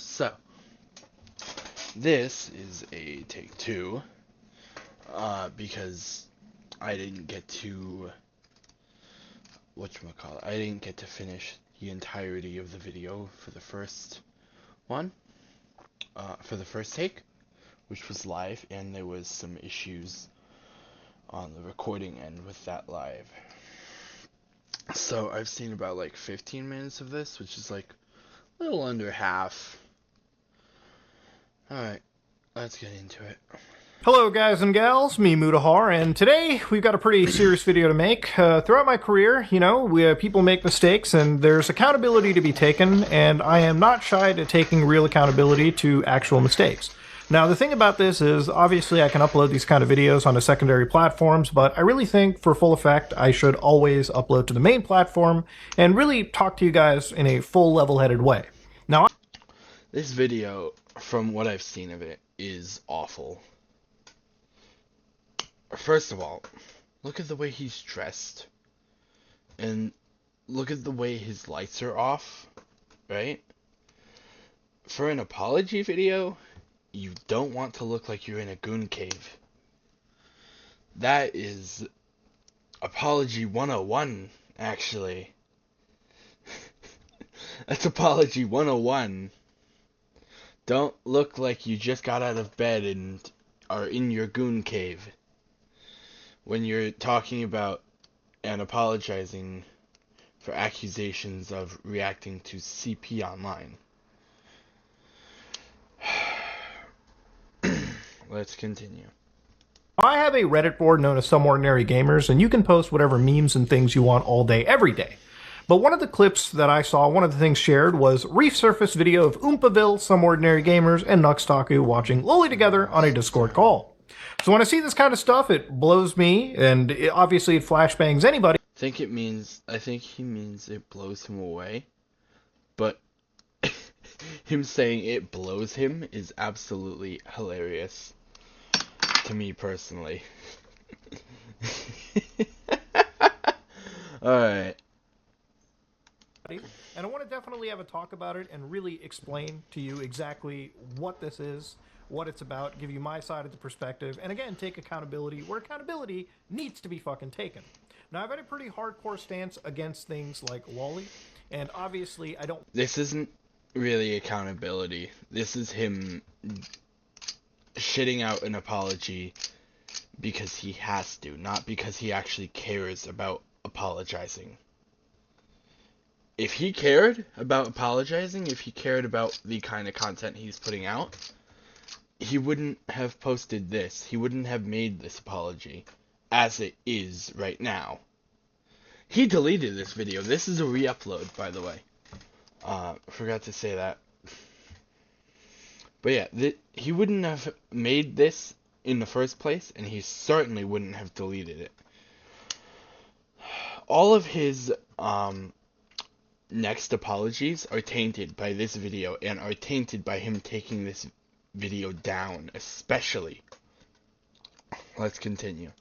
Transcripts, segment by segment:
So, this is a take two, because I didn't get to, I didn't get to finish the entirety of the video for the first one, for the first take, which was live, and there was some issues on the recording end with that live. So, I've seen about like 15 minutes of this, which is like a little under half. Alright, let's get into it. Hello guys and gals, me Mutahar, and today we've got a pretty serious video to make. Throughout my career, people make mistakes and there's accountability to be taken, and I am not shy to taking real accountability to actual mistakes. Now the thing about this is, obviously I can upload these kind of videos onto secondary platforms, but I really think for full effect I should always upload to the main platform and really talk to you guys in a full level-headed way. Now, this video, from what I've seen of it, is awful. First of all, look at the way he's dressed. And look at the way his lights are off, right? For an apology video, you don't want to look like you're in a goon cave. That is apology 101, actually. That's apology 101. Don't look like you just got out of bed and are in your goon cave when you're talking about and apologizing for accusations of reacting to CP online. Let's continue. I have a Reddit board known as Some Ordinary Gamers, and you can post whatever memes and things you want all day, every day. But one of the clips that I saw, one of the things shared, was resurfaced video of Oompaville, Some Ordinary Gamers, and Nuxtaku watching Loli together on a Discord call. So when I see this kind of stuff, it blows me, and obviously it flashbangs anybody. I think he means it blows him away, but him saying it blows him is absolutely hilarious to me personally. Alright. And I want to definitely have a talk about it and really explain to you exactly what this is, what it's about, give you my side of the perspective, and again, take accountability where accountability needs to be fucking taken. Now, I've had a pretty hardcore stance against things like Loli, and obviously I don't... This isn't really accountability. This is him shitting out an apology because he has to, not because he actually cares about apologizing. If he cared about apologizing, if he cared about the kind of content he's putting out, he wouldn't have posted this. He wouldn't have made this apology as it is right now. He deleted this video. This is a re-upload, by the way. Forgot to say that. But yeah, he wouldn't have made this in the first place, and he certainly wouldn't have deleted it. All of his next apologies are tainted by this video, and are tainted by him taking this video down, especially. Let's continue.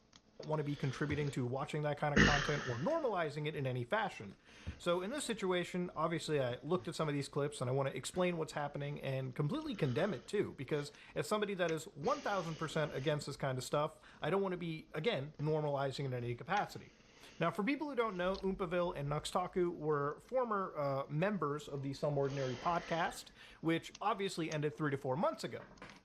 Want to be contributing to watching that kind of content or normalizing it in any fashion. So in this situation, obviously I looked at some of these clips and I want to explain what's happening and completely condemn it too, because as somebody that is 1000% against this kind of stuff, I don't want to be, again, normalizing it in any capacity. Now, for people who don't know, Oompaville and Nuxtaku were former members of the Some Ordinary podcast, which obviously ended 3 to 4 months ago.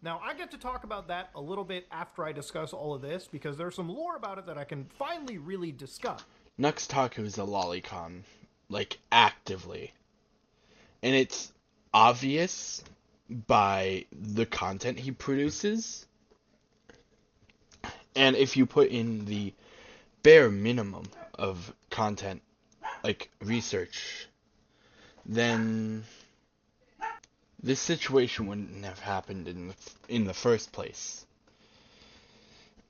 Now, I get to talk about that a little bit after I discuss all of this, because there's some lore about it that I can finally really discuss. Nuxtaku is a lolicon, like, actively. And it's obvious by the content he produces. And if you put in the bare minimum of content, like research, then this situation wouldn't have happened in the first place.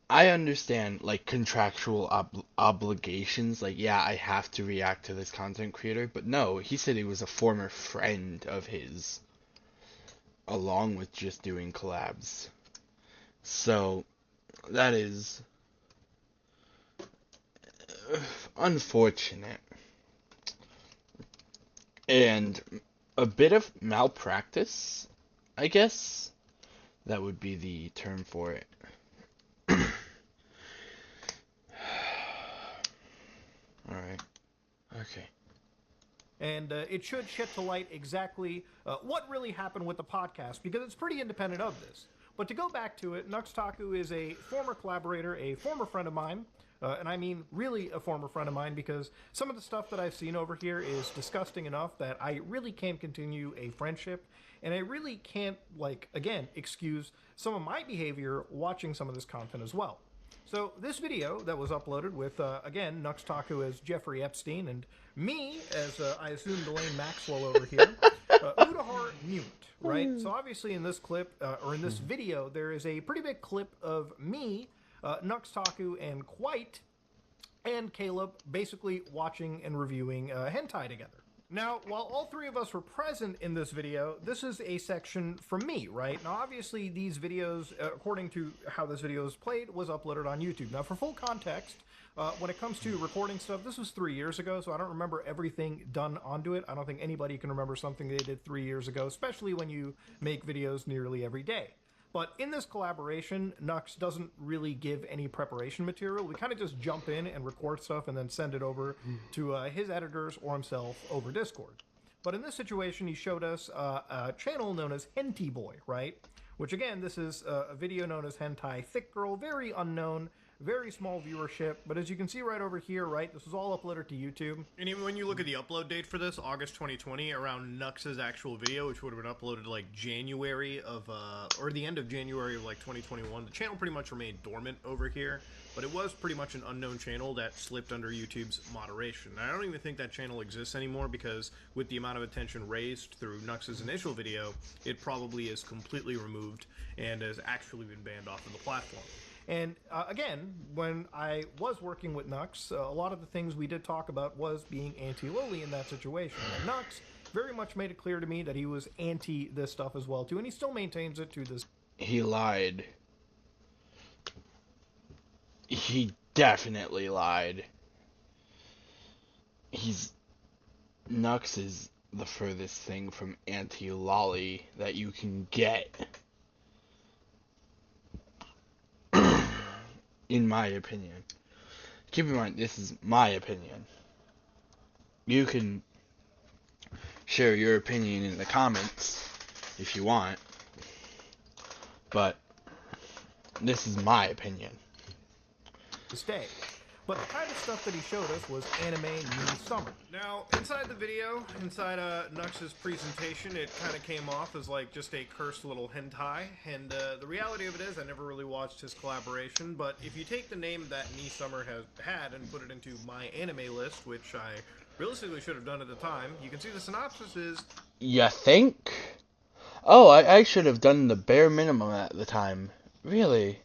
I understand, like, contractual obligations, like, yeah, I have to react to this content creator, but no, he said he was a former friend of his, along with just doing collabs. So, that is unfortunate. And a bit of malpractice I guess that would be the term for it. Alright. Okay. And it should shed to light exactly what really happened with the podcast, because it's pretty independent of this. But to go back to it, Nuxtaku is a former collaborator, a former friend of mine, and I mean really a former friend of mine, because some of the stuff that I've seen over here is disgusting enough that I really can't continue a friendship, and I really can't, like, again, excuse some of my behavior watching some of this content as well. So this video that was uploaded with, again, Nuxtaku as Jeffrey Epstein and me as, I assume, Delane Maxwell over here, Mutahar Mutant, right? So obviously in this clip, or in this video, there is a pretty big clip of me, Nuxtaku, and Quite, and Caleb basically watching and reviewing hentai together. Now, while all three of us were present in this video, this is a section from me, right? Now, obviously, these videos, according to how this video is played, was uploaded on YouTube. Now, for full context, when it comes to recording stuff, this was 3 years ago, so I don't remember everything done onto it. I don't think anybody can remember something they did 3 years ago, especially when you make videos nearly every day. But in this collaboration, Nux doesn't really give any preparation material. We kind of just jump in and record stuff and then send it over to his editors or himself over Discord. But in this situation, he showed us a channel known as Henty Boy, right? Which again, this is a video known as Hentai Thick Girl, very unknown, very small viewership, but as you can see right over here, right, this was all uploaded to YouTube. And even when you look at the upload date for this, August 2020, around Nux's actual video, which would have been uploaded like January of, or the end of January of like 2021, the channel pretty much remained dormant over here, but it was pretty much an unknown channel that slipped under YouTube's moderation. I don't even think that channel exists anymore, because with the amount of attention raised through Nux's initial video, it probably is completely removed and has actually been banned off of the platform. And again, when I was working with Nux, a lot of the things we did talk about was being anti-loli in that situation. And Nux very much made it clear to me that he was anti this stuff as well too, and he still maintains it to this. He lied. He definitely lied. Nux is the furthest thing from anti-loli that you can get. In my opinion. Keep in mind, this is my opinion. You can share your opinion in the comments if you want, but this is my opinion. This day. But the kind of stuff that he showed us was anime new summer. Now, inside the video, inside Nux's presentation, it kind of came off as like just a cursed little hentai, and the reality of it is I never really watched his collaboration, but if you take the name that Knee Summer has had and put it into my anime list, which I realistically should have done at the time, you can see the synopsis is... You think? Oh, I should have done the bare minimum at the time. Really?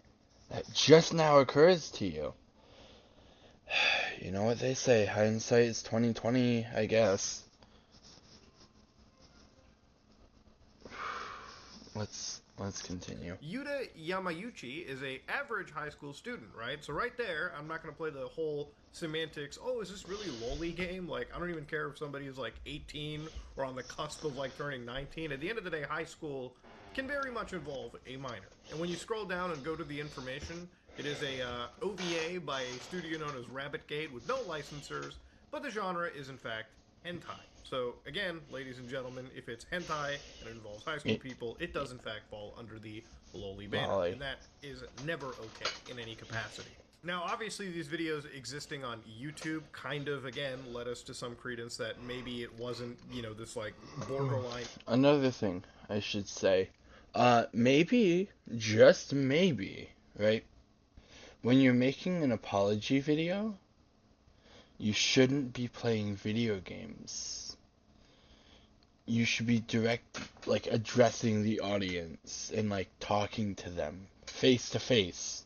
That just now occurs to you. You know what they say, hindsight is 20/20, I guess. Let's continue. Yuta Yamayuchi is a average high school student, right? So right there, I'm not going to play the whole semantics, oh, is this really loli game? Like, I don't even care if somebody is like 18 or on the cusp of like turning 19. At the end of the day, high school can very much involve a minor. And when you scroll down and go to the information, it is a OVA by a studio known as Rabbit Gate with no licensors, but the genre is in fact hentai. So again, ladies and gentlemen, if it's hentai and it involves high school people, it does in fact fall under the loli banner, and that is never okay in any capacity. Now, obviously, these videos existing on YouTube kind of, again, led us to some credence that maybe it wasn't, you know, this like borderline. Another thing I should say, maybe, just maybe, right? When you're making an apology video, you shouldn't be playing video games. You should be addressing the audience and, like, talking to them face to face,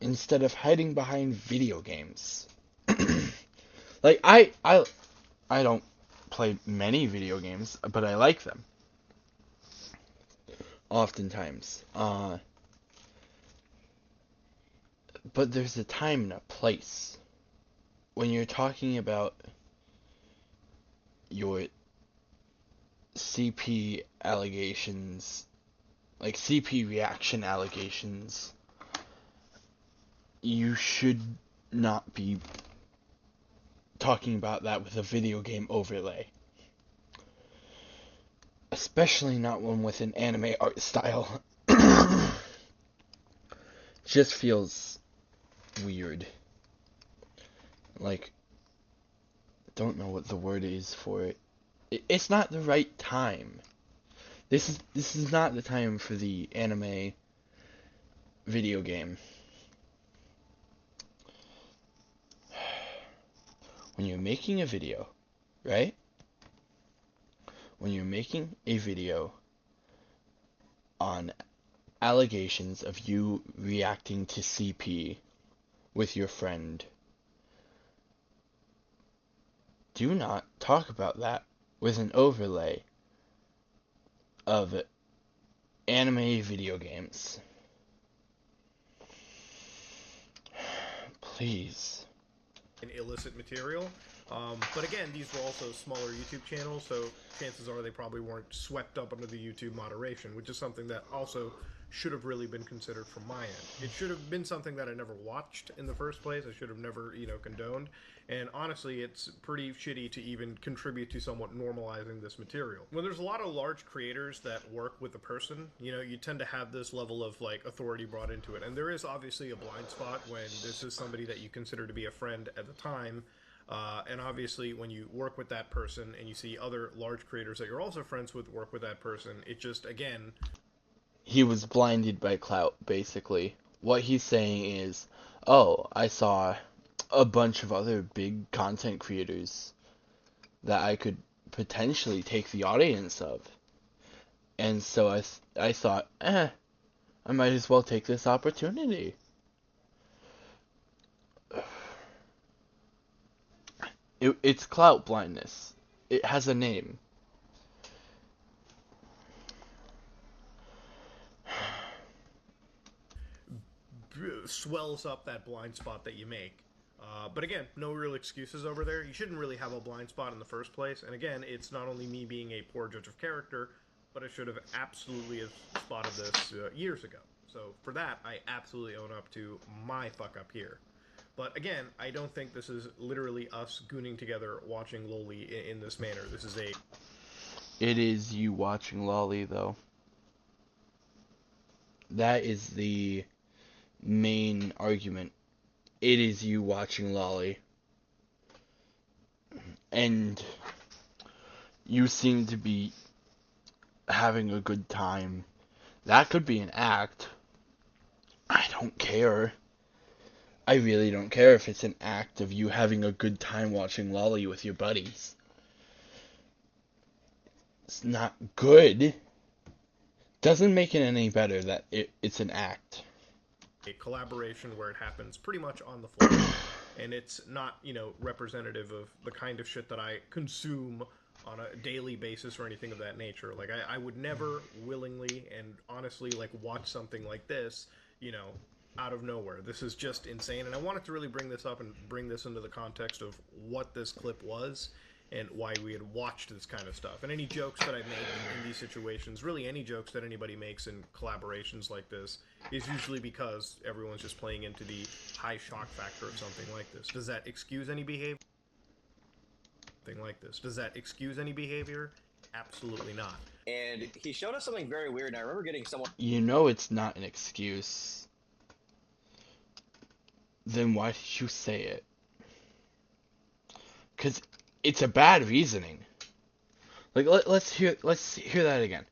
instead of hiding behind video games. Like, I don't play many video games, but I like them. Oftentimes. But there's a time and a place. When you're talking about your CP allegations, like CP reaction allegations, you should not be talking about that with a video game overlay. Especially not one with an anime art style. Just feels weird. Like, don't know what the word is for it. It's not the right time. This is not the time for the anime video game. When you're making a video, right? When you're making a video on allegations of you reacting to CP with your friend, do not talk about that with an overlay of anime video games. Please. Illicit material. But again, these were also smaller YouTube channels, so chances are they probably weren't swept up under the YouTube moderation, which is something that also should have really been considered from my end. It should have been something that I never watched in the first place. I should have never, condoned. And honestly, it's pretty shitty to even contribute to somewhat normalizing this material. When there's a lot of large creators that work with a person, you tend to have this level of, authority brought into it. And there is obviously a blind spot when this is somebody that you consider to be a friend at the time. And obviously, when you work with that person and you see other large creators that you're also friends with work with that person, it just, again... He was blinded by clout, basically. What he's saying is, oh, I saw a bunch of other big content creators that I could potentially take the audience of. And so I thought, I might as well take this opportunity. It's clout blindness. It has a name. Swells up that blind spot that you make. But again, no real excuses over there. You shouldn't really have a blind spot in the first place. And again, it's not only me being a poor judge of character, but I should have absolutely spotted this years ago. So for that, I absolutely own up to my fuck up here. But again, I don't think this is literally us gooning together watching Loli in this manner. This is a... It is you watching Lolly, though. That is the main argument. It is you watching Lolly. And you seem to be having a good time. That could be an act. I don't care. I really don't care if it's an act of you having a good time watching Lolly with your buddies. It's not good. Doesn't make it any better that it's an act. A collaboration where it happens pretty much on the fly, and it's not, representative of the kind of shit that I consume on a daily basis or anything of that nature. Like, I would never willingly and honestly, watch something like this, out of nowhere. This is just insane, and I wanted to really bring this up and bring this into the context of what this clip was and why we had watched this kind of stuff. And any jokes that I make in these situations, really any jokes that anybody makes in collaborations like this, is usually because everyone's just playing into the high shock factor of something like this. Does that excuse any behavior? Does that excuse any behavior? Absolutely not. And he showed us something very weird, and I remember getting someone... You know it's not an excuse. Then why did you say it? Because it's a bad reasoning. Let's hear that again.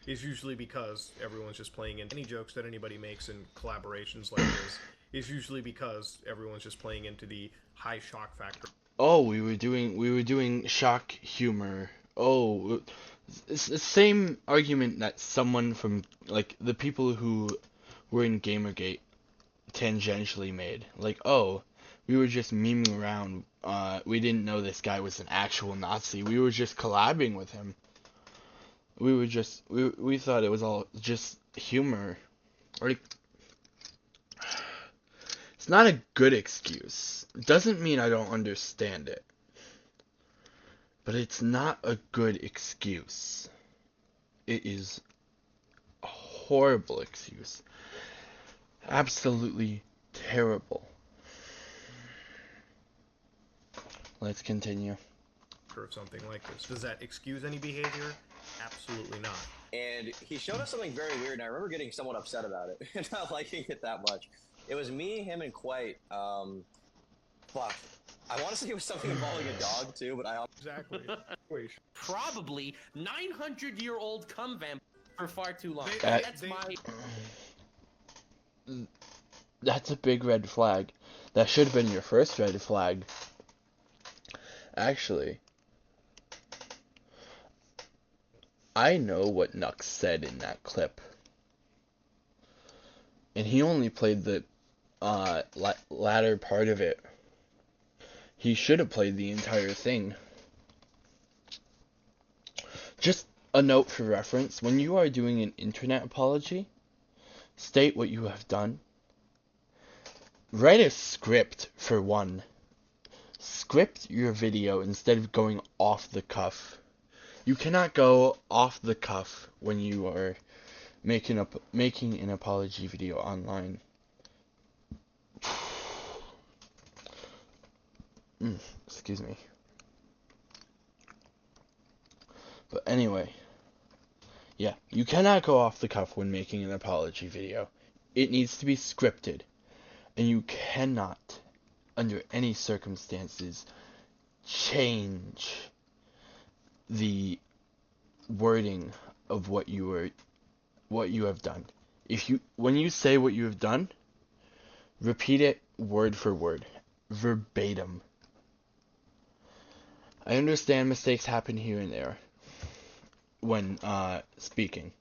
Is usually because everyone's just playing into any jokes that anybody makes in collaborations like this. Is usually because everyone's just playing into the high shock factor. Oh, we were doing shock humor. Oh, it's the same argument that someone from the people who were in Gamergate tangentially made. Oh, we were just memeing around. We didn't know this guy was an actual Nazi. We were just collabing with him. We thought it was all just humor. It's not a good excuse. It doesn't mean I don't understand it. But it's not a good excuse. It is a horrible excuse. Absolutely terrible. Let's continue. Of something like this. Does that excuse any behavior? Absolutely not. And he showed us something very weird, and I remember getting somewhat upset about it and not liking it that much. It was me, him, and Quite. Fuck. I want to say it was something involving a dog too, but I Exactly. Wait. Probably 900-year-old cum vamp for far too long. That's a big red flag. That should have been your first red flag. Actually, I know what Nux said in that clip. And he only played the latter part of it. He should have played the entire thing. Just a note for reference, when you are doing an internet apology, state what you have done. Write a script for one. Script your video instead of going off the cuff. You cannot go off the cuff when you are making an apology video online. Excuse me. But anyway, yeah, you cannot go off the cuff when making an apology video. It needs to be scripted, and you cannot, under any circumstances, change the wording of what you have done. When you say what you have done, repeat it word for word, verbatim. I understand mistakes happen here and there when speaking.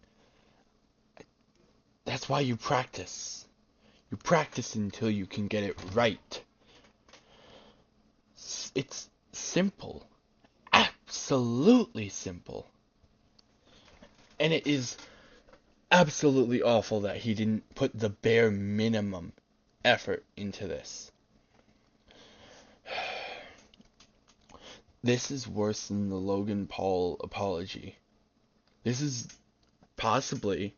That's why you practice. You practice until you can get it right. It's simple. Absolutely simple. And it is absolutely awful that he didn't put the bare minimum effort into this. This is worse than the Logan Paul apology. This is possibly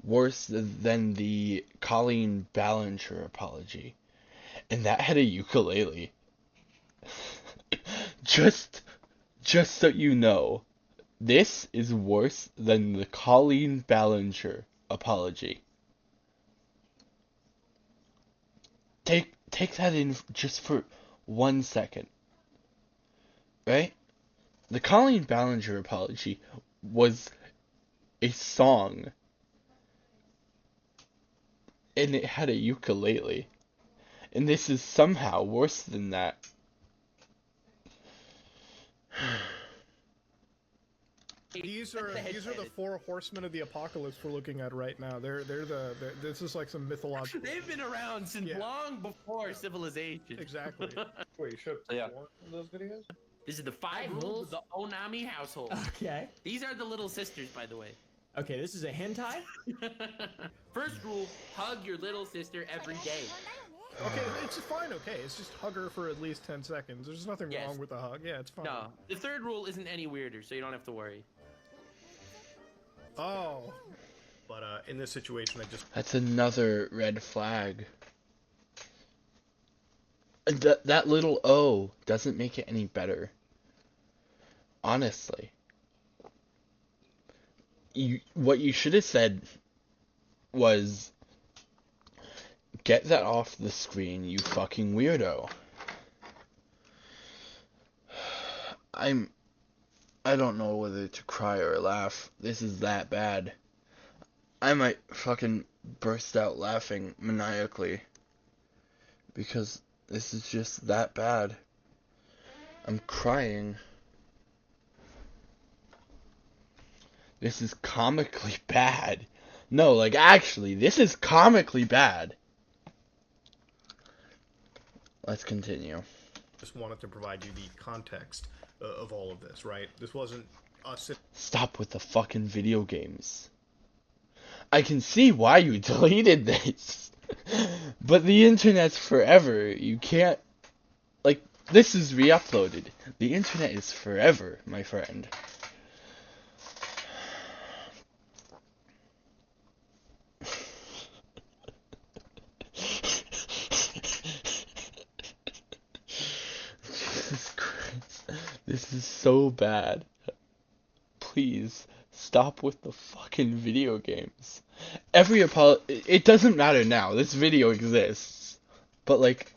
worse than the Colleen Ballinger apology. And that had a ukulele. Just so you know, this is worse than the Colleen Ballinger apology. Take that in just for 1 second. Right? The Colleen Ballinger apology was a song. And it had a ukulele. And this is somehow worse than that. These are the four horsemen of the apocalypse we're looking at right now. This is like some mythological. They've been around since long before civilization. Exactly. Wait, you showed one of those videos? This is the 5 rules of the Onami household. Okay. These are the little sisters, by the way. Okay, this is a hentai? First rule, hug your little sister every day. Okay, it's fine, okay. It's just hug her for at least 10 seconds. There's nothing wrong with a hug. Yeah, it's fine. No, the third rule isn't any weirder, so you don't have to worry. Oh. But in this situation, That's another red flag. That little O doesn't make it any better. Honestly. What you should have said was, get that off the screen, you fucking weirdo. I don't know whether to cry or laugh. This is that bad. I might fucking burst out laughing maniacally. Because this is just that bad. I'm crying. This is comically bad. No, like, actually, this is comically bad. Let's continue. just wanted to provide you the context of all of this, right? This wasn't us. Stop with the fucking video games. I can see why you deleted this. But the internet's forever. You can't, like, This is re-uploaded. The internet is forever, my friend. Jesus Christ. This is so bad. Please, stop with the fucking video games. It doesn't matter now. This video exists. But, like,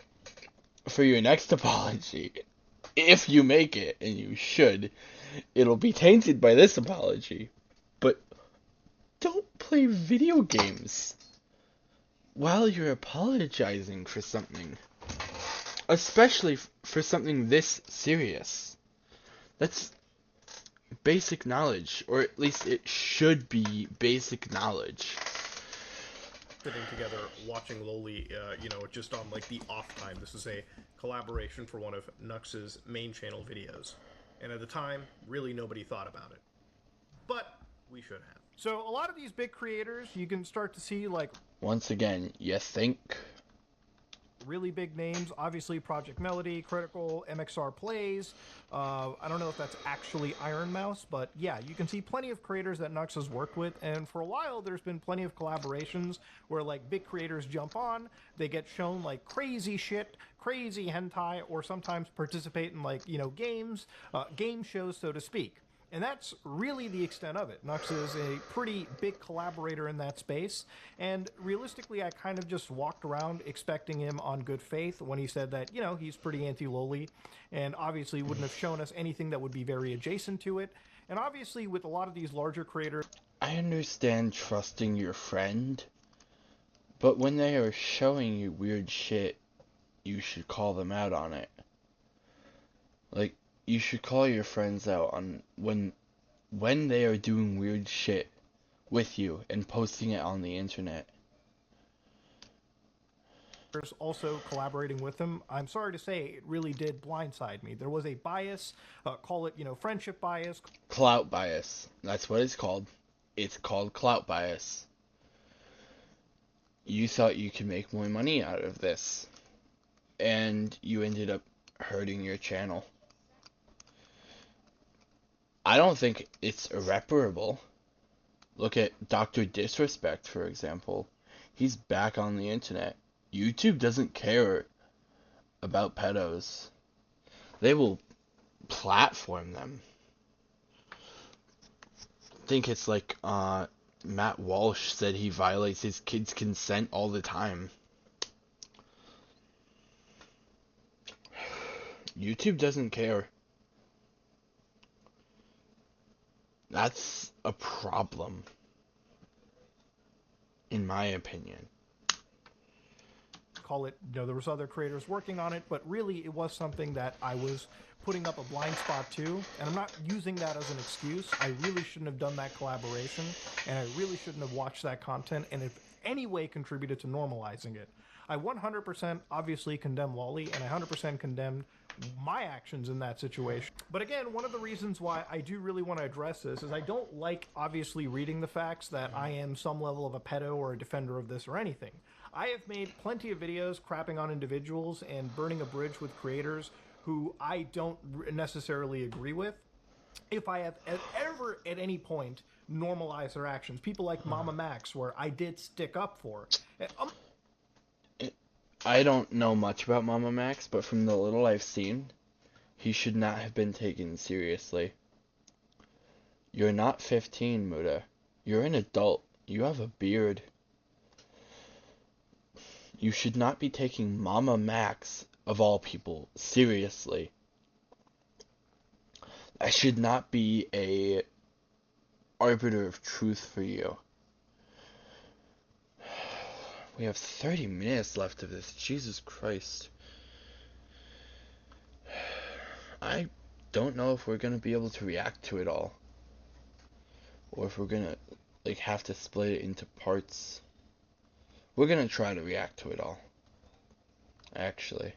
for your next apology, if you make it, and you should, it'll be tainted by this apology. But don't play video games while you're apologizing for something. Especially for something this serious. That's basic knowledge, or at least it should be basic knowledge. Sitting together watching Loli, just on like the off time. This is a collaboration for one of Nux's main channel videos. And at the time, really nobody thought about it. But we should have. So a lot of these big creators, you can start to see like Once again, you think? really big names. Obviously, Project Melody, Critical, MXR Plays. I don't know if that's actually Iron Mouse, but yeah, you can see plenty of creators that Nux has worked with, and for a while, there's been plenty of collaborations where like big creators jump on, they get shown like crazy shit, crazy hentai, or sometimes participate in like, games, game shows, so to speak. And that's really the extent of it. Nux is a pretty big collaborator in that space, and realistically, I kind of just walked around expecting him on good faith when he said that, he's pretty anti-loli, and obviously wouldn't have shown us anything that would be very adjacent to it. And obviously, with a lot of these larger creators... I understand trusting your friend, but when they are showing you weird shit, you should call them out on it. Like, you should call your friends out on when they are doing weird shit with you and posting it on the internet. Also collaborating with him, I'm sorry to say, it really did blindside me. There was a bias, call it, friendship bias. Clout bias. That's what it's called. It's called clout bias. You thought you could make more money out of this, and you ended up hurting your channel. I don't think it's irreparable. Look at Dr. Disrespect, for example. He's back on the internet. YouTube doesn't care about pedos. They will platform them. I think it's like Matt Walsh said he violates his kids' consent all the time. YouTube doesn't care. That's a problem, in my opinion. Call it, there was other creators working on it, but really it was something that I was putting up a blind spot to, and I'm not using that as an excuse. I really shouldn't have done that collaboration, and I really shouldn't have watched that content, and if any way contributed to normalizing it. I 100% obviously condemn Lolly, and I 100% condemned my actions in that situation. But again, one of the reasons why I do really want to address this is I don't like, obviously, reading the facts that I am some level of a pedo or a defender of this or anything. I have made plenty of videos crapping on individuals and burning a bridge with creators who I don't necessarily agree with. If I have ever at any point normalized their actions, people like Mama Max, where I did stick up for. I don't know much about Mama Max, but from the little I've seen, he should not have been taken seriously. You're not 15, Muda. You're an adult. You have a beard. You should not be taking Mama Max, of all people, seriously. That should not be a arbiter of truth for you. We have 30 minutes left of this. Jesus Christ. I don't know if we're going to be able to react to it all. Or if we're going to, have to split it into parts. We're going to try to react to it all. Actually.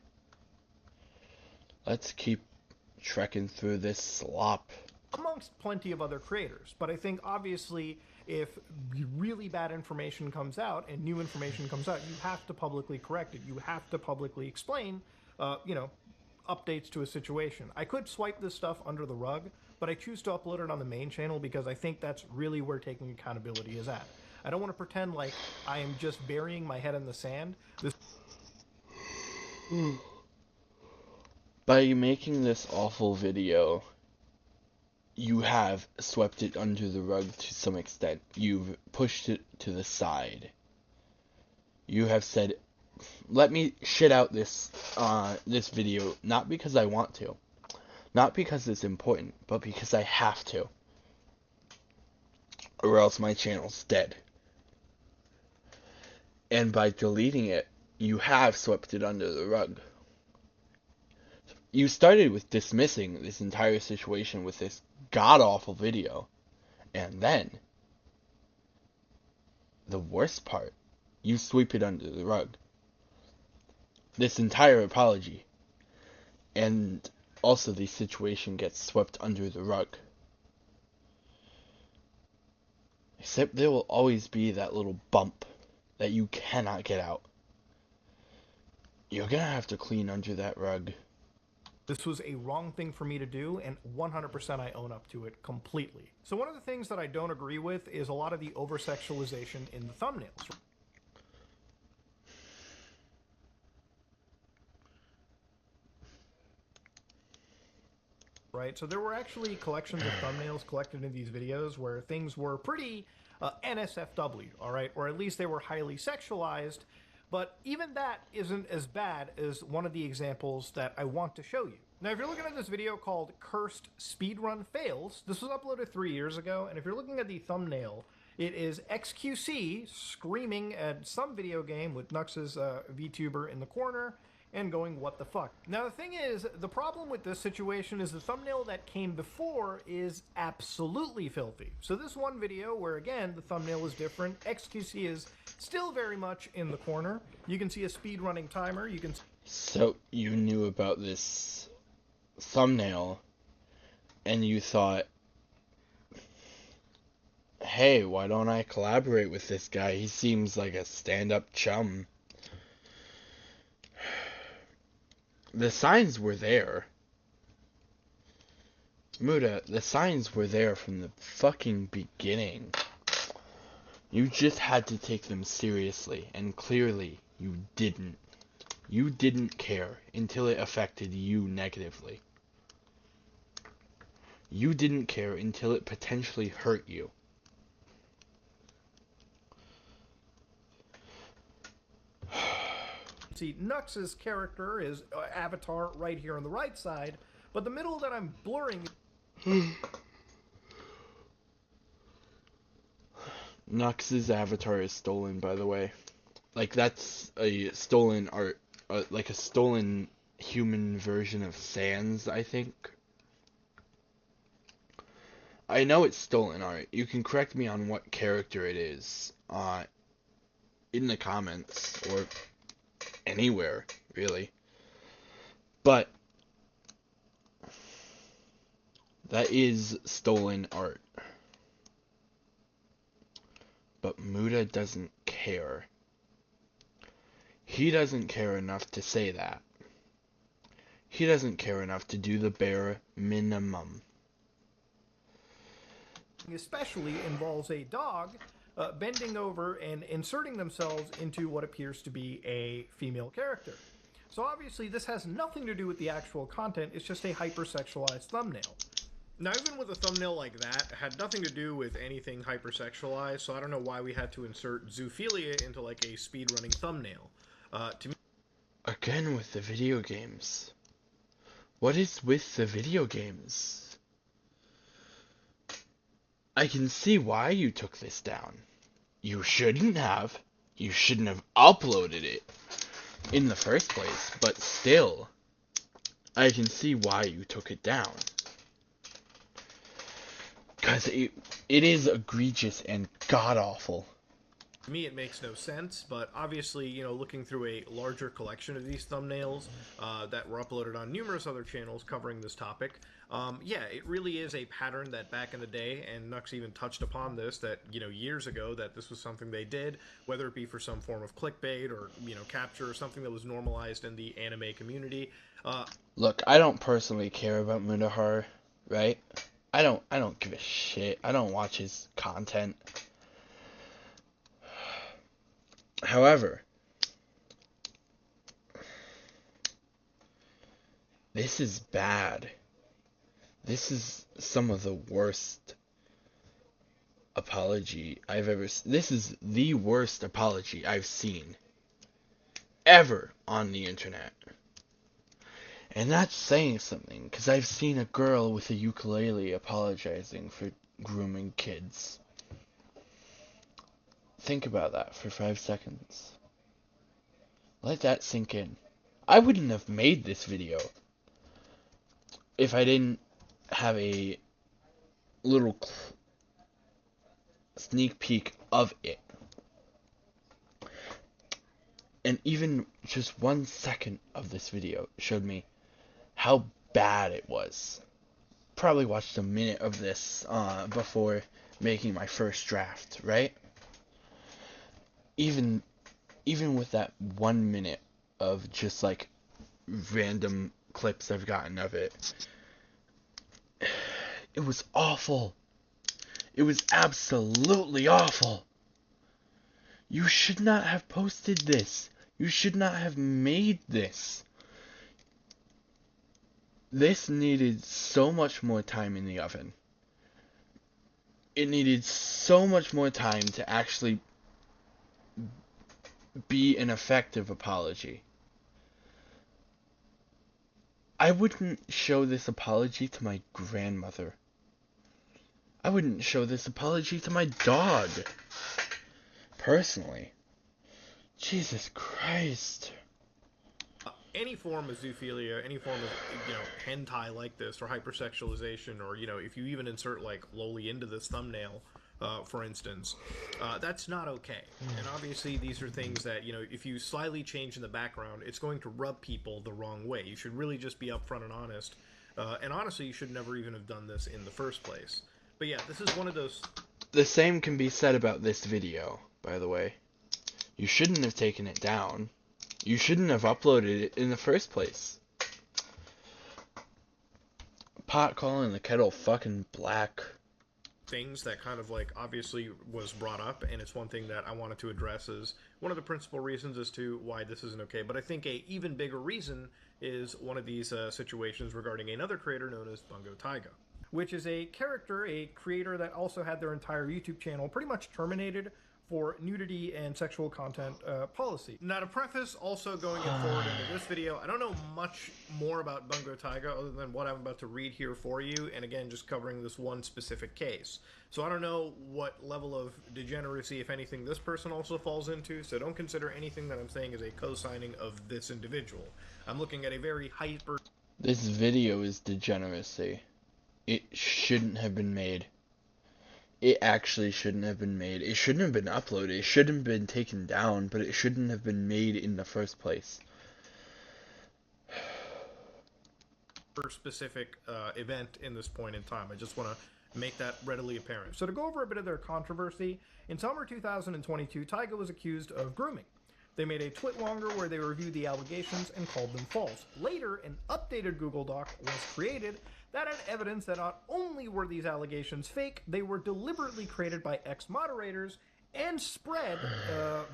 Let's keep trekking through this slop. Amongst plenty of other creators. But I think, obviously, if really bad information comes out and new information comes out, you have to publicly correct it. You have to publicly explain, updates to a situation. I could swipe this stuff under the rug, but I choose to upload it on the main channel because I think that's really where taking accountability is at. I don't want to pretend like I am just burying my head in the sand. By making this awful video, you have swept it under the rug to some extent. You've pushed it to the side. You have said, let me shit out this video, not because I want to, not because it's important, but because I have to, or else my channel's dead. And by deleting it, you have swept it under the rug. You started with dismissing this entire situation with this god-awful video, and then, the worst part, you sweep it under the rug. This entire apology, and also the situation gets swept under the rug. Except there will always be that little bump that you cannot get out. You're gonna have to clean under that rug. This was a wrong thing for me to do, and 100% I own up to it completely. So one of the things that I don't agree with is a lot of the over-sexualization in the thumbnails. Right, so there were actually collections of thumbnails collected in these videos where things were pretty NSFW, all right, or at least they were highly sexualized. But even that isn't as bad as one of the examples that I want to show you. Now, if you're looking at this video called Cursed Speedrun Fails, this was uploaded 3 years ago, and if you're looking at the thumbnail, it is XQC screaming at some video game with Nux's VTuber in the corner and going, what the fuck? Now, the thing is, the problem with this situation is the thumbnail that came before is absolutely filthy. So this one video, where again, the thumbnail is different, XQC is still very much in the corner. You can see a speedrunning timer. You can. So you knew about this thumbnail, and you thought, hey, why don't I collaborate with this guy? He seems like a stand-up chum. The signs were there. Muda, the signs were there from the fucking beginning. You just had to take them seriously, and clearly you didn't. You didn't care until it affected you negatively. You didn't care until it potentially hurt you. See, Nux's character is avatar right here on the right side, but the middle that I'm blurring. Nux's avatar is stolen, by the way. Like, that's a stolen art, like a stolen human version of Sans, I think. I know it's stolen art. You can correct me on what character it is, in the comments, or anywhere, really. But that is stolen art. But Muda doesn't care. He doesn't care enough to say that. He doesn't care enough to do the bare minimum. Especially involves a dog bending over and inserting themselves into what appears to be a female character. So obviously this has nothing to do with the actual content, it's just a hypersexualized thumbnail. Now, even with a thumbnail like that, it had nothing to do with anything hypersexualized, so I don't know why we had to insert zoophilia into, like, a speedrunning thumbnail. To me... Again with the video games. What is with the video games? I can see why you took this down. You shouldn't have. You shouldn't have uploaded it in the first place, but still, I can see why you took it down. Because it is egregious and god-awful. To me, it makes no sense, but obviously, you know, looking through a larger collection of these thumbnails that were uploaded on numerous other channels covering this topic, yeah, it really is a pattern that back in the day, and Nux even touched upon this, that, you know, years ago, that this was something they did, whether it be for some form of clickbait or, you know, capture or something that was normalized in the anime community. Look, I don't personally care about Mutahar, right? I don't give a shit. I don't watch his content. However, this is bad. This is some of the worst apology I've ever seen. This is the worst apology I've seen ever on the internet. And that's saying something, because I've seen a girl with a ukulele apologizing for grooming kids. Think about that for 5 seconds. Let that sink in. I wouldn't have made this video if I didn't have a little sneak peek of it. And even just 1 second of this video showed me how bad it was. Probably watched a minute of this before making my first draft, right? Even with that 1 minute of just like random clips I've gotten of it, it was awful. It was absolutely awful. You should not have posted this. You should not have made this. This needed so much more time in the oven. It needed so much more time to actually be an effective apology. I wouldn't show this apology to my grandmother. I wouldn't show this apology to my dog. Personally. Jesus Christ. Any form of zoophilia, any form of, hentai like this, or hypersexualization, or, if you even insert, like, loli into this thumbnail, for instance, that's not okay. And obviously these are things that, if you slightly change in the background, it's going to rub people the wrong way. You should really just be upfront and honest. And honestly, you should never even have done this in the first place. But yeah, this is one of those... The same can be said about this video, by the way. You shouldn't have taken it down. You shouldn't have uploaded it in the first place. Pot calling the kettle fucking black. Things that kind of like obviously was brought up, and it's one thing that I wanted to address as one of the principal reasons as to why this isn't okay. But I think a even bigger reason is one of these situations regarding another creator known as Bungo Taiga, which is a creator that also had their entire YouTube channel pretty much terminated for nudity and sexual content policy. Now, to preface, also going forward into this video, I don't know much more about Bungo Taiga other than what I'm about to read here for you, and again, just covering this one specific case. So I don't know what level of degeneracy, if anything, this person also falls into, so don't consider anything that I'm saying as a co-signing of this individual. I'm looking at a very hyper... This video is degeneracy. It shouldn't have been made. It actually shouldn't have been made. It shouldn't have been uploaded. It shouldn't have been taken down, but it shouldn't have been made in the first place. For specific event in this point in time. I just want to make that readily apparent. So to go over a bit of their controversy, in summer 2022, Taiga was accused of grooming. They made a twitlonger where they reviewed the allegations and called them false. Later, an updated Google Doc was created that had evidence that not only were these allegations fake, they were deliberately created by ex-moderators and spread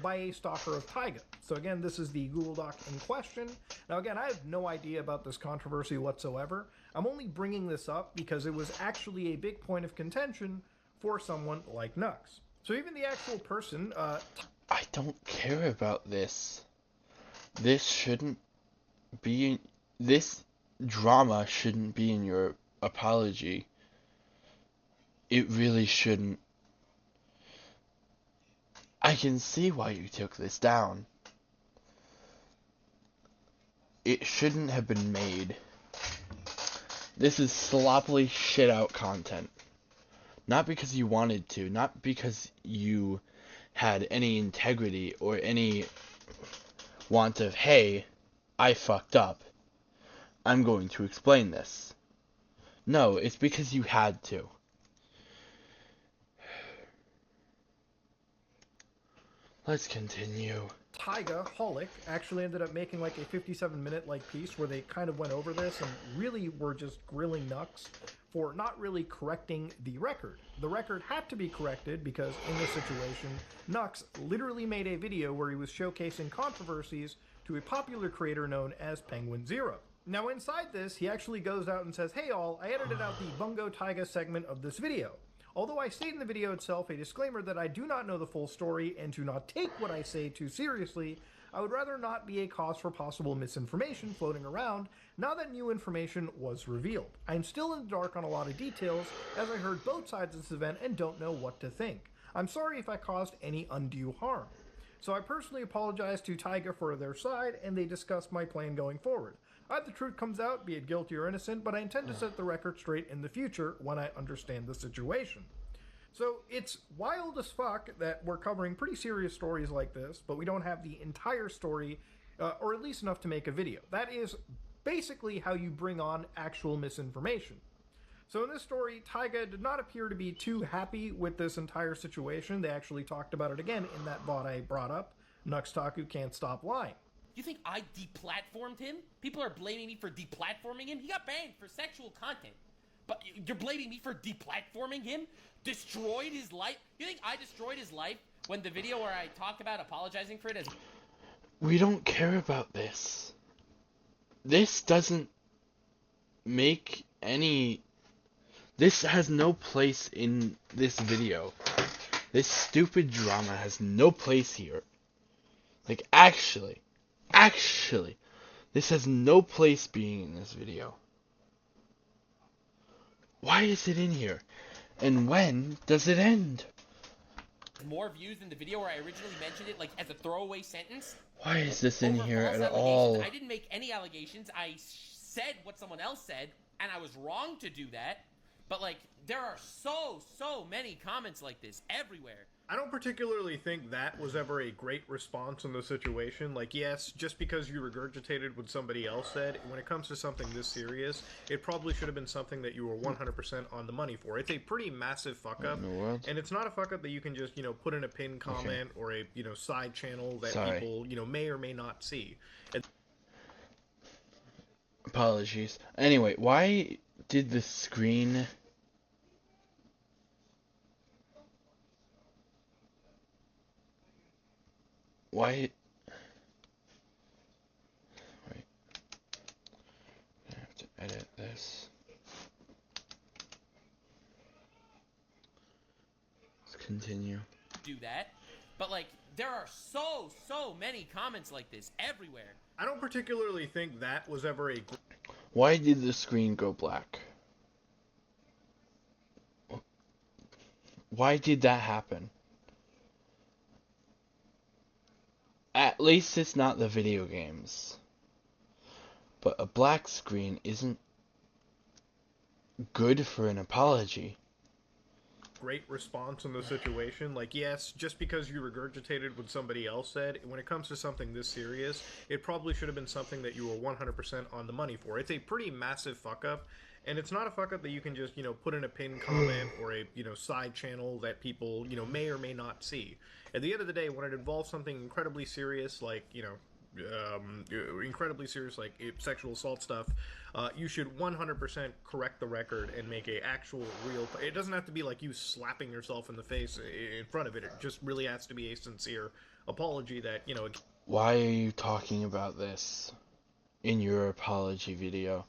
by a stalker of Taiga. So again, this is the Google Doc in question. Now again, I have no idea about this controversy whatsoever. I'm only bringing this up because it was actually a big point of contention for someone like Nux. So even the actual person... I don't care about this. This shouldn't be... This drama shouldn't be in your apology. It really shouldn't. I can see why you took this down. It shouldn't have been made. This is sloppily shit out content. Not because you wanted to, not because you had any integrity or any want of, hey, I fucked up, I'm going to explain this. No, it's because you had to. Let's continue. Tyga Holic actually ended up making like a 57-minute like piece where they kind of went over this and really were just grilling Nux for not really correcting the record. The record had to be corrected because in this situation, Nux literally made a video where he was showcasing controversies to a popular creator known as Penguin Zero. Now inside this, he actually goes out and says, "Hey all, I edited out the Bungo Taiga segment of this video. Although I state in the video itself a disclaimer that I do not know the full story and do not take what I say too seriously, I would rather not be a cause for possible misinformation floating around now that new information was revealed. I'm still in the dark on a lot of details as I heard both sides of this event and don't know what to think. I'm sorry if I caused any undue harm." So I personally apologize to Taiga for their side and they discussed my plan going forward. I hope the truth comes out, be it guilty or innocent, but I intend to set the record straight in the future when I understand the situation. So it's wild as fuck that we're covering pretty serious stories like this, but we don't have the entire story, or at least enough to make a video. That is basically how you bring on actual misinformation. So in this story, Taiga did not appear to be too happy with this entire situation. They actually talked about it again in that VOD I brought up, Nuxtaku Can't Stop Lying. You think I deplatformed him? People are blaming me for deplatforming him? He got banned for sexual content. But you're blaming me for deplatforming him? Destroyed his life? You think I destroyed his life when the video where I talked about apologizing for it is... We don't care about this. This doesn't make any... This has no place in this video. This stupid drama has no place here. Like, actually, this has no place being in this video. Why is it in here? And when does it end? More views than the video where I originally mentioned it, like, as a throwaway sentence? Why is this in Over here false at allegations. all? I didn't make any allegations. I said what someone else said, and I was wrong to do that. But, like, there are so many comments like this everywhere. I don't particularly think that was ever a great response in the situation. Like, yes, just because you regurgitated what somebody else said, when it comes to something this serious, it probably should have been something that you were 100% on the money for. It's a pretty massive fuck-up, and it's not a fuck-up that you can just, put in a pinned comment or a, side channel that people, may or may not see. Apologies. Anyway, why did the screen... Why... Wait. I have to edit this. Let's continue. Do that. But, like, there are so many comments like this everywhere. I don't particularly think that was ever a... Why did the screen go black? Why did that happen? At least it's not the video games. But a black screen isn't good for an apology. Great response in the situation. Like, yes, just because you regurgitated what somebody else said, when it comes to something this serious, it probably should have been something that you were 100% on the money for. It's a pretty massive fuck-up, and it's not a fuck-up that you can just, put in a pinned comment or a, side channel that people, may or may not see. At the end of the day, when it involves something incredibly serious, like, incredibly serious, like sexual assault stuff, you should 100% correct the record and make a actual real... It doesn't have to be like you slapping yourself in the face in front of it. It just really has to be a sincere apology that, Why are you talking about this in your apology video?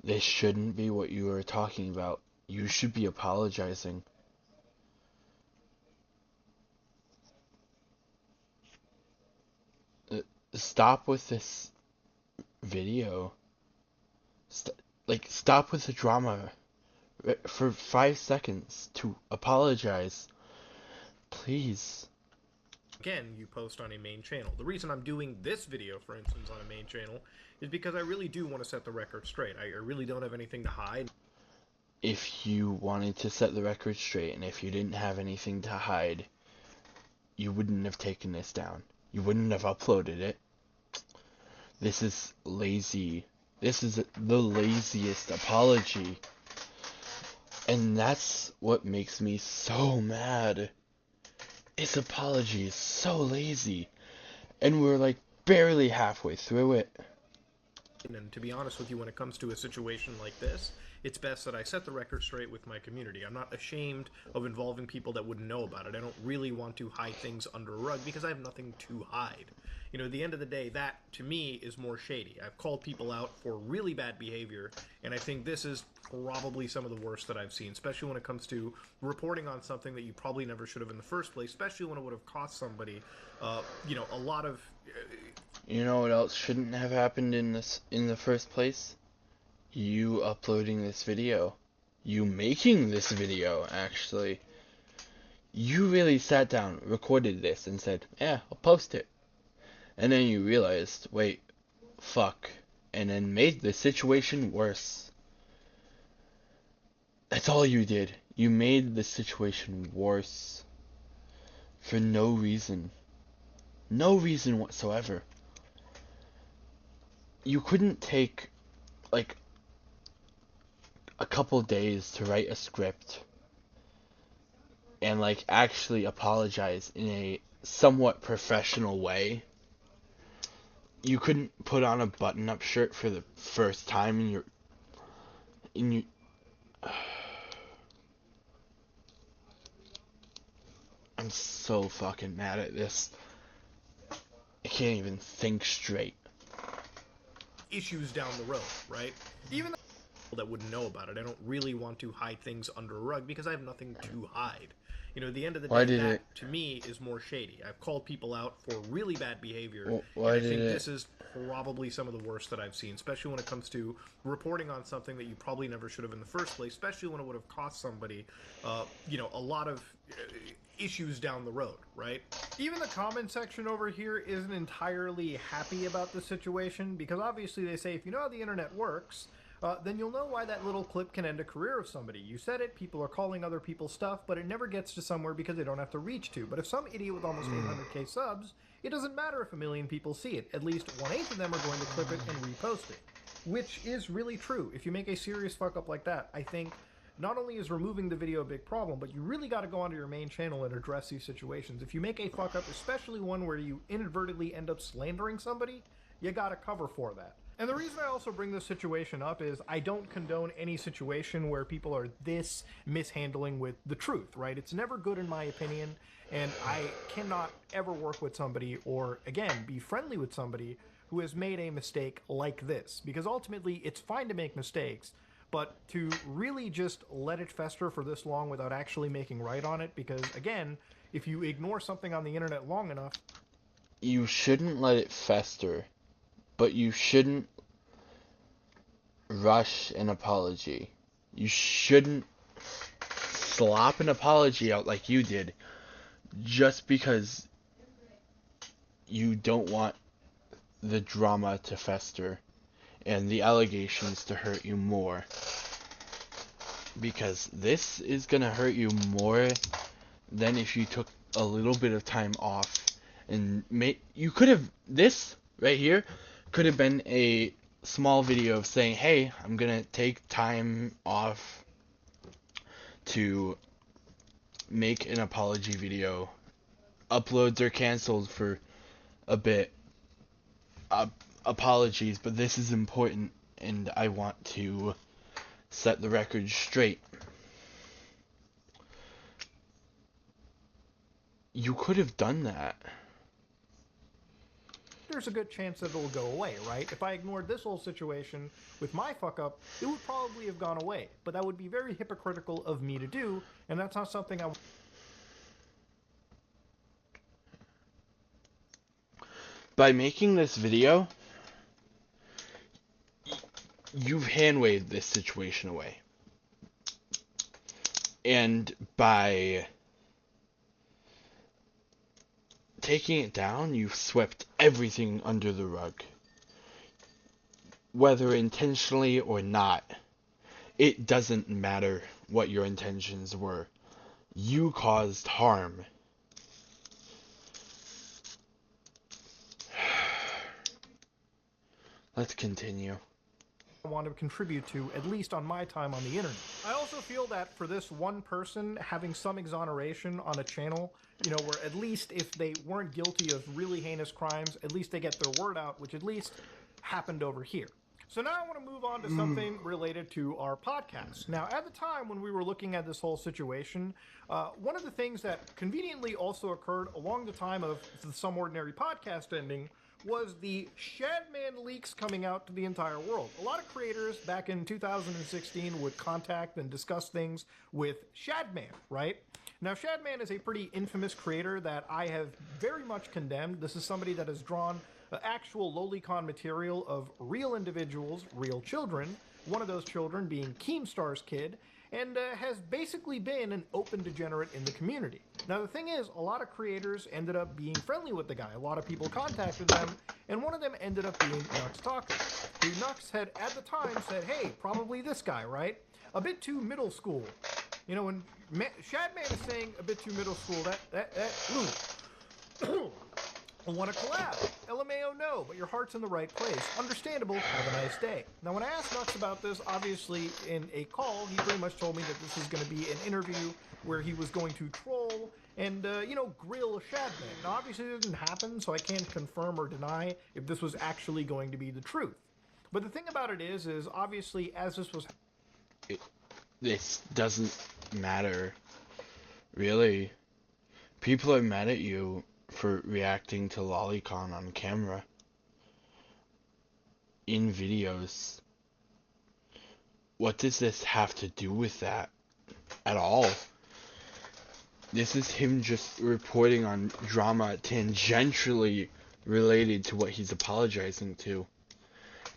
This shouldn't be what you are talking about. You should be apologizing. Stop with this video. Stop with the drama for 5 seconds to apologize. Please. Again, you post on a main channel. The reason I'm doing this video, for instance, on a main channel is because I really do want to set the record straight. I really don't have anything to hide. If you wanted to set the record straight and if you didn't have anything to hide, you wouldn't have taken this down. You wouldn't have uploaded it. This is lazy. This is the laziest apology. And that's what makes me so mad. his apology is so lazy. And we're like barely halfway through it. And to be honest with you, when it comes to a situation like this, it's best that I set the record straight with my community. I'm not ashamed of involving people that wouldn't know about it. I don't really want to hide things under a rug because I have nothing to hide. You know, at the end of the day, that, to me, is more shady. I've called people out for really bad behavior, and I think this is probably some of the worst that I've seen, especially when it comes to reporting on something that you probably never should have in the first place, especially when it would have cost somebody, a lot of... You know what else shouldn't have happened in the first place? You uploading this video. You making this video, actually. You really sat down, recorded this, and said, yeah, I'll post it. And then you realized, wait, fuck. And then made the situation worse. That's all you did. You made the situation worse. For no reason. No reason whatsoever. You couldn't take, like, a couple days to write a script and, like, actually apologize in a somewhat professional way. You couldn't put on a button-up shirt for the first time in your I'm so fucking mad at this. I can't even think straight. issues down the road, right? Even that wouldn't know about it. I don't really want to hide things under a rug because I have nothing to hide. You know, at the end of the day, that, to me, is more shady. I've called people out for really bad behavior, and I think this is probably some of the worst that I've seen, especially when it comes to reporting on something that you probably never should have in the first place, especially when it would have cost somebody, a lot of issues down the road, right? Even the comment section over here isn't entirely happy about the situation, because obviously they say if you know how the internet works, then you'll know why that little clip can end a career of somebody. You said it, people are calling other people's stuff, but it never gets to somewhere because they don't have to reach to. But if some idiot with almost 800k subs, it doesn't matter if 1 million people see it. At least 1/8 of them are going to clip it and repost it. Which is really true. If you make a serious fuck up like that, I think not only is removing the video a big problem, but you really got to go onto your main channel and address these situations. If you make a fuck up, especially one where you inadvertently end up slandering somebody, you got to cover for that. And the reason I also bring this situation up is I don't condone any situation where people are this mishandling with the truth, right? It's never good in my opinion, and I cannot ever work with somebody or, again, be friendly with somebody who has made a mistake like this. Because ultimately, it's fine to make mistakes, but to really just let it fester for this long without actually making right on it, because, again, if you ignore something on the internet long enough... You shouldn't let it fester. But you shouldn't rush an apology. You shouldn't slop an apology out like you did just because you don't want the drama to fester and the allegations to hurt you more. Because this is gonna hurt you more than if you took a little bit of time off and you could have, this right here could have been a small video of saying, hey, I'm gonna take time off to make an apology video. Uploads are canceled for a bit. Apologies, but this is important and I want to set the record straight. You could have done that. There's a good chance that it'll go away, right? If I ignored this whole situation with my fuck up, it would probably have gone away. But that would be very hypocritical of me to do, and that's not something I... By making this video, you've hand-waved this situation away. And by taking it down, you've swept everything under the rug. Whether intentionally or not, it doesn't matter what your intentions were. You caused harm. Let's continue. I want to contribute to, at least on my time on the internet. I also feel that for this one person having some exoneration on a channel, you know, where at least if they weren't guilty of really heinous crimes, at least they get their word out, which at least happened over here. So now I want to move on to something related to our podcast. Now, at the time when we were looking at this whole situation, one of the things that conveniently also occurred along the time of the Some Ordinary podcast ending was the Shadman leaks coming out to the entire world. A lot of creators back in 2016 would contact and discuss things with Shadman, right? Now, Shadman is a pretty infamous creator that I have very much condemned. This is somebody that has drawn actual Lolicon material of real individuals, real children, one of those children being Keemstar's kid, and has basically been an open degenerate in the community. Now, the thing is, a lot of creators ended up being friendly with the guy. A lot of people contacted them, and one of them ended up being Nux Talker, who Nux had, at the time, said, hey, probably this guy, right? A bit too middle school. You know, when Shadman is saying a bit too middle school, ooh. I want to collab. LMAO, no, but your heart's in the right place. Understandable. Have a nice day. Now, when I asked Nux about this, obviously in a call, he pretty much told me that this was going to be an interview where he was going to troll and, you know, grill Shadman. Now, obviously it didn't happen, so I can't confirm or deny if this was actually going to be the truth. But the thing about it is obviously as this was... This doesn't matter, really. People are mad at you for reacting to Lolicon on camera, in videos. What does this have to do with that at all? This is him just reporting on drama tangentially related to what he's apologizing to,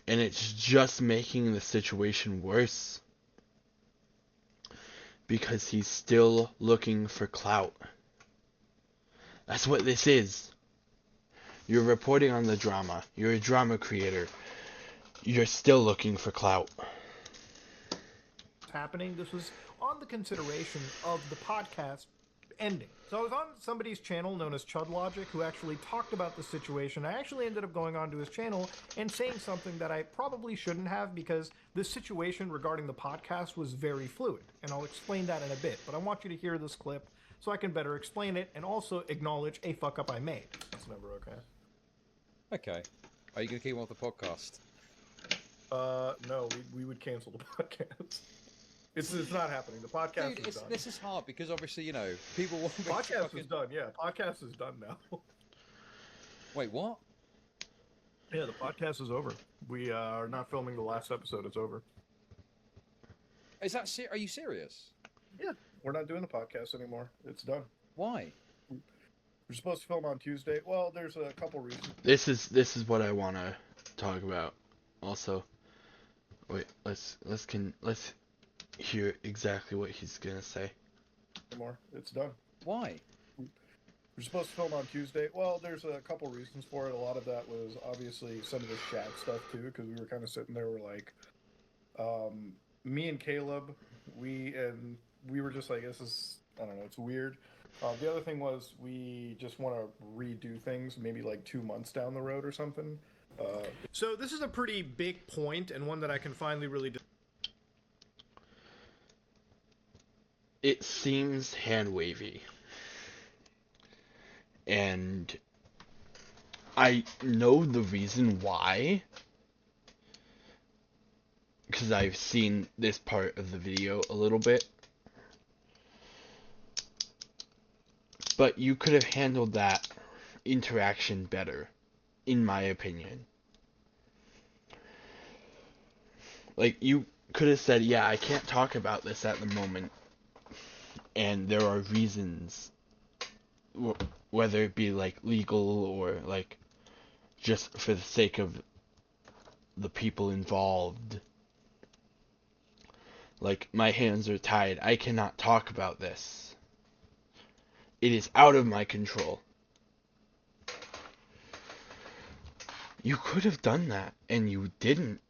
and it's just making the situation worse because he's still looking for clout. That's what this is. You're reporting on the drama. You're a drama creator. You're still looking for clout. Happening. This was on the consideration of the podcast ending. So I was on somebody's channel known as Chud Logic who actually talked about the situation. I actually ended up going onto his channel and saying something that I probably shouldn't have because this situation regarding the podcast was very fluid. And I'll explain that in a bit. But I want you to hear this clip so I can better explain it and also acknowledge a fuck up I made. That's never okay. Okay. Are you going to keep on with the podcast? No, we would cancel the podcast. It's not happening. The podcast is done. This is hard because obviously, you know, people want me to Podcast is done, yeah. Podcast is done now. Wait, what? Yeah, the podcast is over. We are not filming the last episode. It's over. Is that are you serious? Yeah, we're not doing the podcast anymore. It's done. Why? We're supposed to film on Tuesday. Well, there's a couple reasons. This is what I want to talk about. Also, wait, let's hear exactly what he's gonna say. Anymore. It's done. Why? We're supposed to film on Tuesday. Well, there's a couple reasons for it. A lot of that was obviously some of the chat stuff too, because we were kind of sitting there. We're like, me and Caleb, we were just like, this is, I don't know, it's weird. The other thing was we just want to redo things, maybe like 2 months down the road or something. So this is a pretty big point and one that I can finally really. It seems hand wavy, and I know the reason why, because I've seen this part of the video a little bit. But you could have handled that interaction better, in my opinion. Like, you could have said, yeah, I can't talk about this at the moment, and there are reasons, whether it be, like, legal or, like, just for the sake of the people involved. Like, my hands are tied. I cannot talk about this. It is out of my control. You could have done that, and you didn't.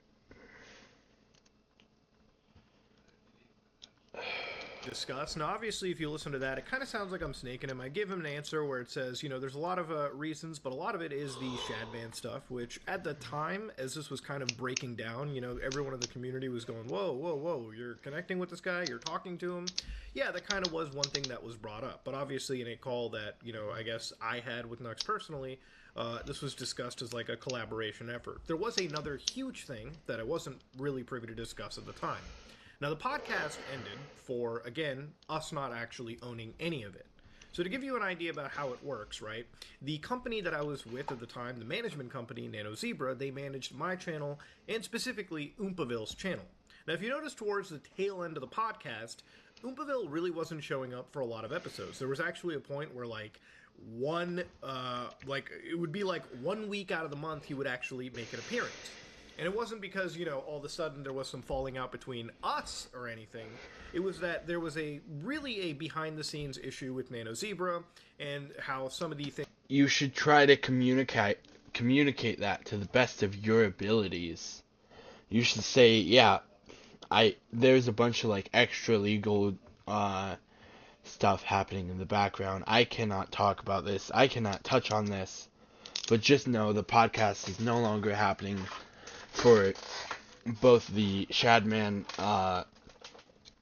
discuss. Now, obviously, if you listen to that, it kind of sounds like I'm snaking him. I give him an answer where it says, there's a lot of reasons, but a lot of it is the Shadman stuff, which at the time, as this was kind of breaking down, everyone in the community was going, whoa, whoa, whoa, you're connecting with this guy, you're talking to him. Yeah, that kind of was one thing that was brought up. But obviously, in a call that, I guess I had with Nux personally, this was discussed as like a collaboration effort. There was another huge thing that I wasn't really privy to discuss at the time. Now, the podcast ended for, again, us not actually owning any of it. So to give you an idea about how it works, right, the company that I was with at the time, the management company, Nano Zebra, they managed my channel and specifically Oompaville's channel. Now, if you notice towards the tail end of the podcast, Oompaville really wasn't showing up for a lot of episodes. There was actually a point where, it would be like 1 week out of the month he would actually make an appearance. And it wasn't because, all of a sudden there was some falling out between us or anything. It was that there was really a behind-the-scenes issue with Nano Zebra and how some of the things... You should try to communicate that to the best of your abilities. You should say, yeah, there's a bunch of, extra legal stuff happening in the background. I cannot talk about this. I cannot touch on this. But just know the podcast is no longer happening for both the Shadman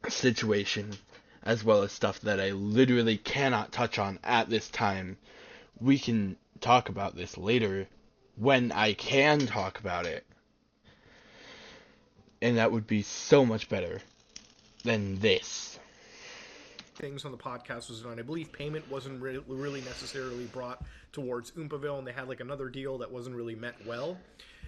situation as well as stuff that I literally cannot touch on at this time. We can talk about this later when I can talk about it. And that would be so much better than this. Things on the podcast was done. I believe payment wasn't really necessarily brought towards Oompaville, and they had another deal that wasn't really met well.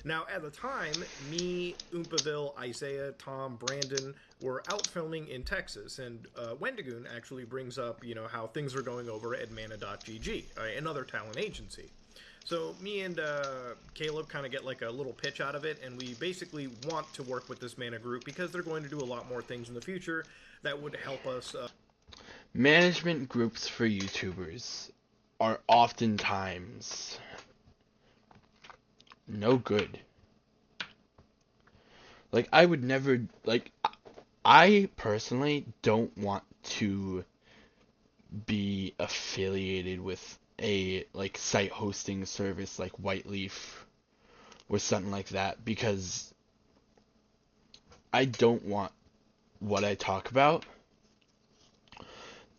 Now, at the time, me, Oompaville, Isaiah, Tom, Brandon were out filming in Texas, and Wendigoon actually brings up, how things are going over at Mana.gg, another talent agency. So me and Caleb kind of get a little pitch out of it, and we basically want to work with this Mana group because they're going to do a lot more things in the future that would help us. Management groups for YouTubers are oftentimes no good. I would never, I personally don't want to be affiliated with a, site hosting service like Whiteleaf or something like that, because I don't want what I talk about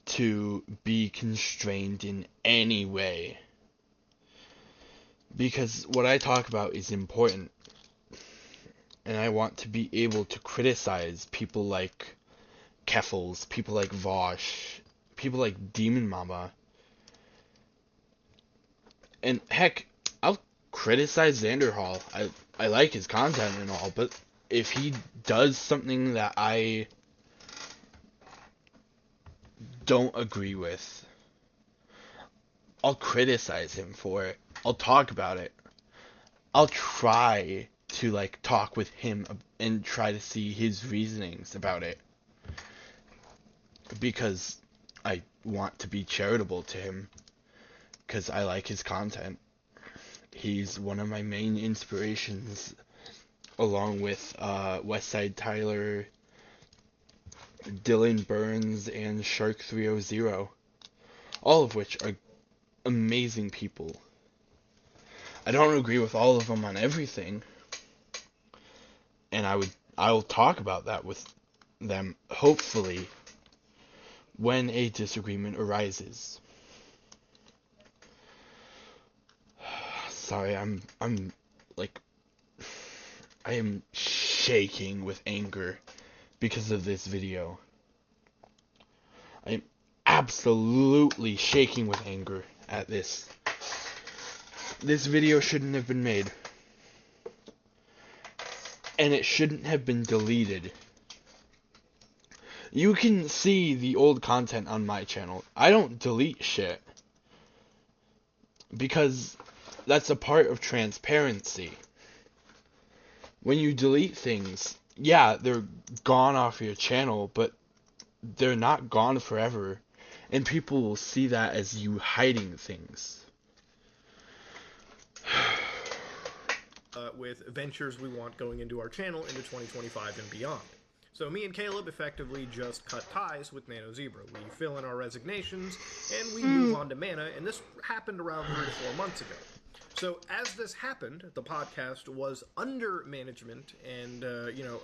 to be constrained in any way. Because what I talk about is important. And I want to be able to criticize people like Keffels, people like Vosh, people like Demon Mama. And heck, I'll criticize Xanderhall. I like his content and all, but if he does something that I don't agree with, I'll criticize him for it. I'll talk about it. I'll try to talk with him and try to see his reasonings about it, because I want to be charitable to him, because I like his content. He's one of my main inspirations, along with Westside Tyler, Dylan Burns, and Shark 300, all of which are amazing people. I don't agree with all of them on everything, and I will talk about that with them, hopefully, when a disagreement arises. Sorry, I am shaking with anger because of this video. I am absolutely shaking with anger at this. This video shouldn't have been made. And it shouldn't have been deleted. You can see the old content on my channel. I don't delete shit, because that's a part of transparency. When you delete things, yeah, they're gone off your channel, but they're not gone forever. And people will see that as you hiding things. With ventures we want going into our channel into 2025 and beyond. So me and Caleb effectively just cut ties with Nano Zebra. We fill in our resignations, and we move on to Mana, and this happened around 3 to 4 months ago. So as this happened, the podcast was under management, and,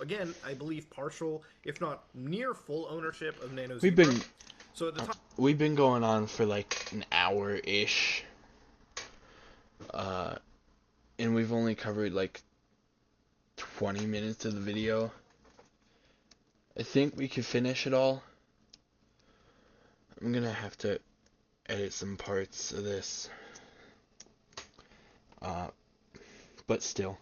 again, I believe partial, if not near full ownership of Nano Zebra. So at the time... We've been going on for like an hour-ish. And we've only covered like 20 minutes of the video. I think we could finish it all. I'm gonna have to edit some parts of this. But still.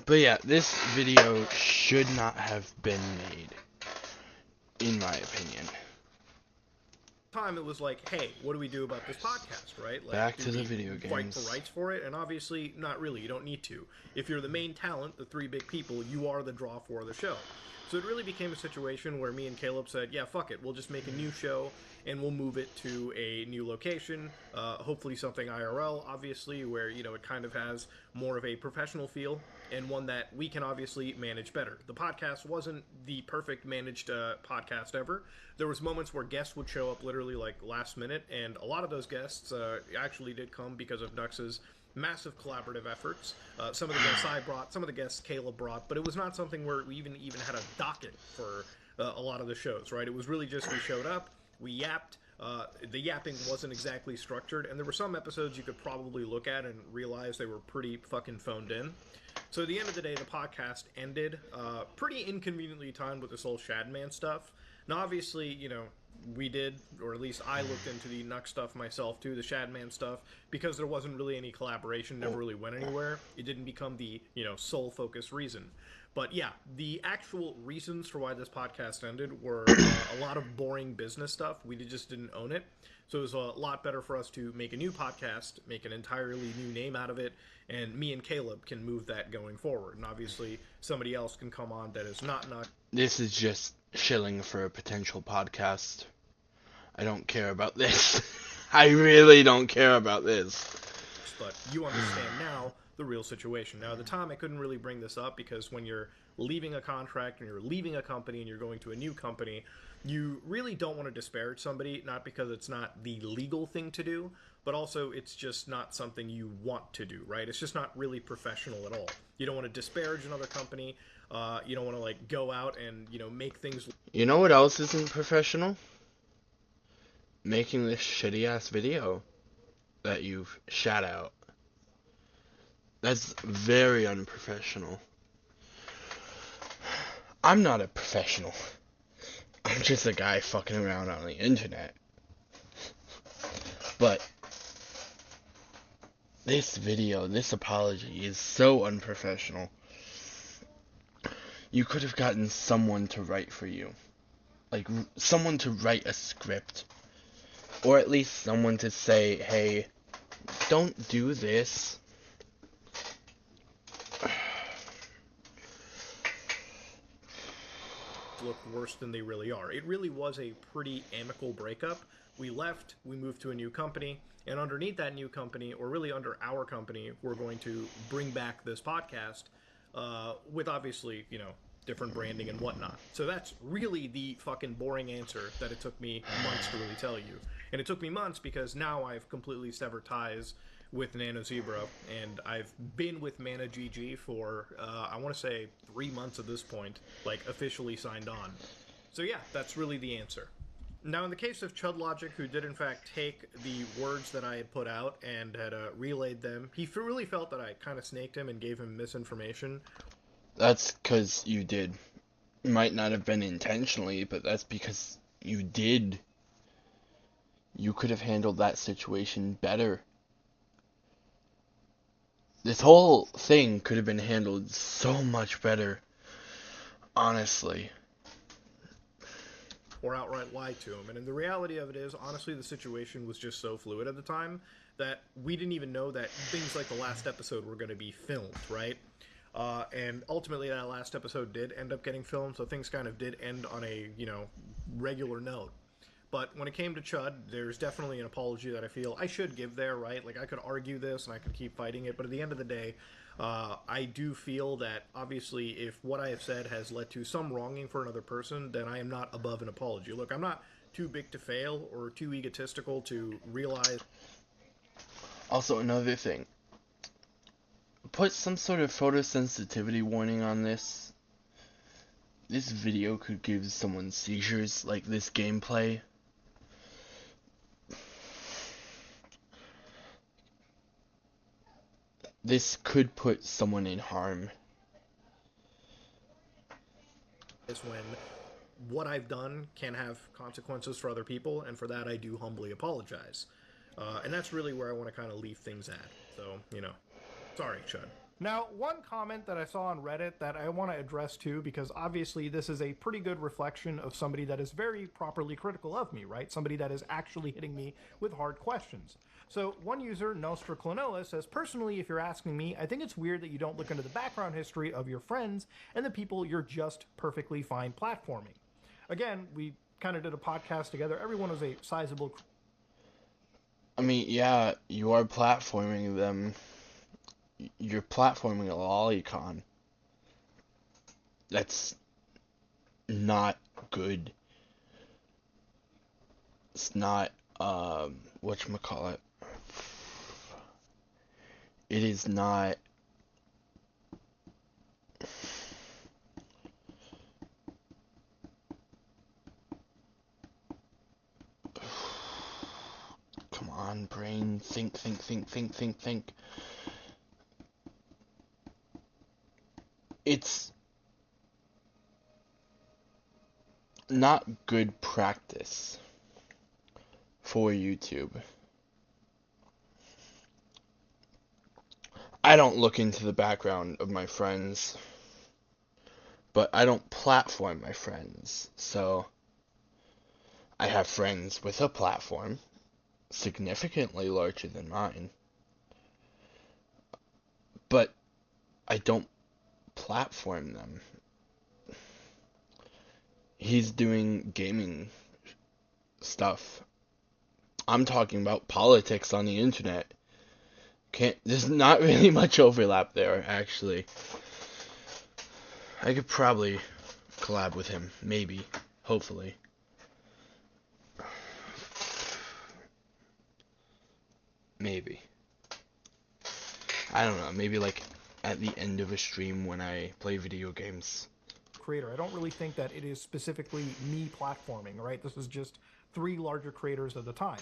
But yeah, this video should not have been made, in my opinion. Time it was like, hey, what do we do about this podcast, right? Like, back to the video fight games. for rights for it? And obviously, not really. You don't need to. If you're the main talent, the 3 big people, you are the draw for the show. So it really became a situation where me and Caleb said, yeah, fuck it. We'll just make a new show, and we'll move it to a new location. Hopefully something IRL, obviously, where, it kind of has more of a professional feel, and one that we can obviously manage better. The podcast wasn't the perfect managed podcast ever. There was moments where guests would show up literally like last minute, and a lot of those guests actually did come because of Nux's massive collaborative efforts. Some of the guests I brought, some of the guests Caleb brought, but it was not something where we even had a docket for a lot of the shows, right? It was really just we showed up, we yapped. The yapping wasn't exactly structured, and there were some episodes you could probably look at and realize they were pretty fucking phoned in. So at the end of the day, the podcast ended pretty inconveniently timed with this whole Shadman stuff. Now, obviously, we did, or at least I looked into the Nux stuff myself too, the Shadman stuff, because there wasn't really any collaboration, never really went anywhere. It didn't become the, sole focus reason. But yeah, the actual reasons for why this podcast ended were a lot of boring business stuff. We just didn't own it. So it was a lot better for us to make a new podcast, make an entirely new name out of it, and me and Caleb can move that going forward. And obviously, somebody else can come on that is not Nux. This is just shilling for a potential podcast. I don't care about this. I really don't care about this. But you understand now the real situation. Now, at the time, I couldn't really bring this up because when you're leaving a contract and you're leaving a company and you're going to a new company, you really don't want to disparage somebody, not because it's not the legal thing to do, but also it's just not something you want to do, right? It's just not really professional at all. You don't want to disparage another company. You don't want to, go out and, make things... You know what else isn't professional? Making this shitty-ass video that you've shat out. That's very unprofessional. I'm not a professional. I'm just a guy fucking around on the internet. But this video, this apology is so unprofessional. You could have gotten someone to write for you. Like, someone to write a script. Or at least someone to say, hey, don't do this. Look worse than they really are. It really was a pretty amicable breakup. We left, we moved to a new company, and underneath that new company, or really under our company, we're going to bring back this podcast with obviously, different branding and whatnot. So that's really the fucking boring answer that it took me months to really tell you. And it took me months because now I've completely severed ties with Nano Zebra, and I've been with Mana GG for, I want to say 3 months at this point, officially signed on. So yeah, that's really the answer. Now, in the case of Chud Logic, who did in fact take the words that I had put out and had relayed them, he really felt that I kind of snaked him and gave him misinformation. That's because you did. It might not have been intentionally, but that's because you did. You could have handled that situation better. This whole thing could have been handled so much better. Honestly. Or outright lied to him. And the reality of it is, honestly, the situation was just so fluid at the time that we didn't even know that things like the last episode were going to be filmed, right? And ultimately that last episode did end up getting filmed, so things kind of did end on a, regular note. But when it came to Chud, there's definitely an apology that I feel I should give there, right? I could argue this and I could keep fighting it, but at the end of the day, I do feel that obviously if what I have said has led to some wronging for another person, then I am not above an apology. Look, I'm not too big to fail or too egotistical to realize. Also, another thing. Put some sort of photosensitivity warning on this. This video could give someone seizures, like this gameplay. This could put someone in harm. Is when what I've done can have consequences for other people, and for that I do humbly apologize. And that's really where I want to kind of leave things at. So, sorry, Chud. Now, one comment that I saw on Reddit that I want to address too, because obviously this is a pretty good reflection of somebody that is very properly critical of me, right? Somebody that is actually hitting me with hard questions. So one user, Nostra Clonoa, says, personally, if you're asking me, I think it's weird that you don't look into the background history of your friends and the people you're just perfectly fine platforming. Again, we kind of did a podcast together. Everyone was a sizable... I mean, yeah, you are platforming them. You're platforming a lolicon. That's not good. It's not, whatchamacallit. It is not... Come on, brain. Think. It's not good practice for YouTube. I don't look into the background of my friends, but I don't platform my friends. So I have friends with a platform significantly larger than mine, but I don't platform them. He's doing gaming stuff. I'm talking about politics on the internet. There's not really much overlap there, actually. I could probably collab with him, maybe, hopefully. Maybe. I don't know, maybe like at the end of a stream when I play video games. Creator. I don't really think that it is specifically me platforming, right? This is just 3 larger creators at the time.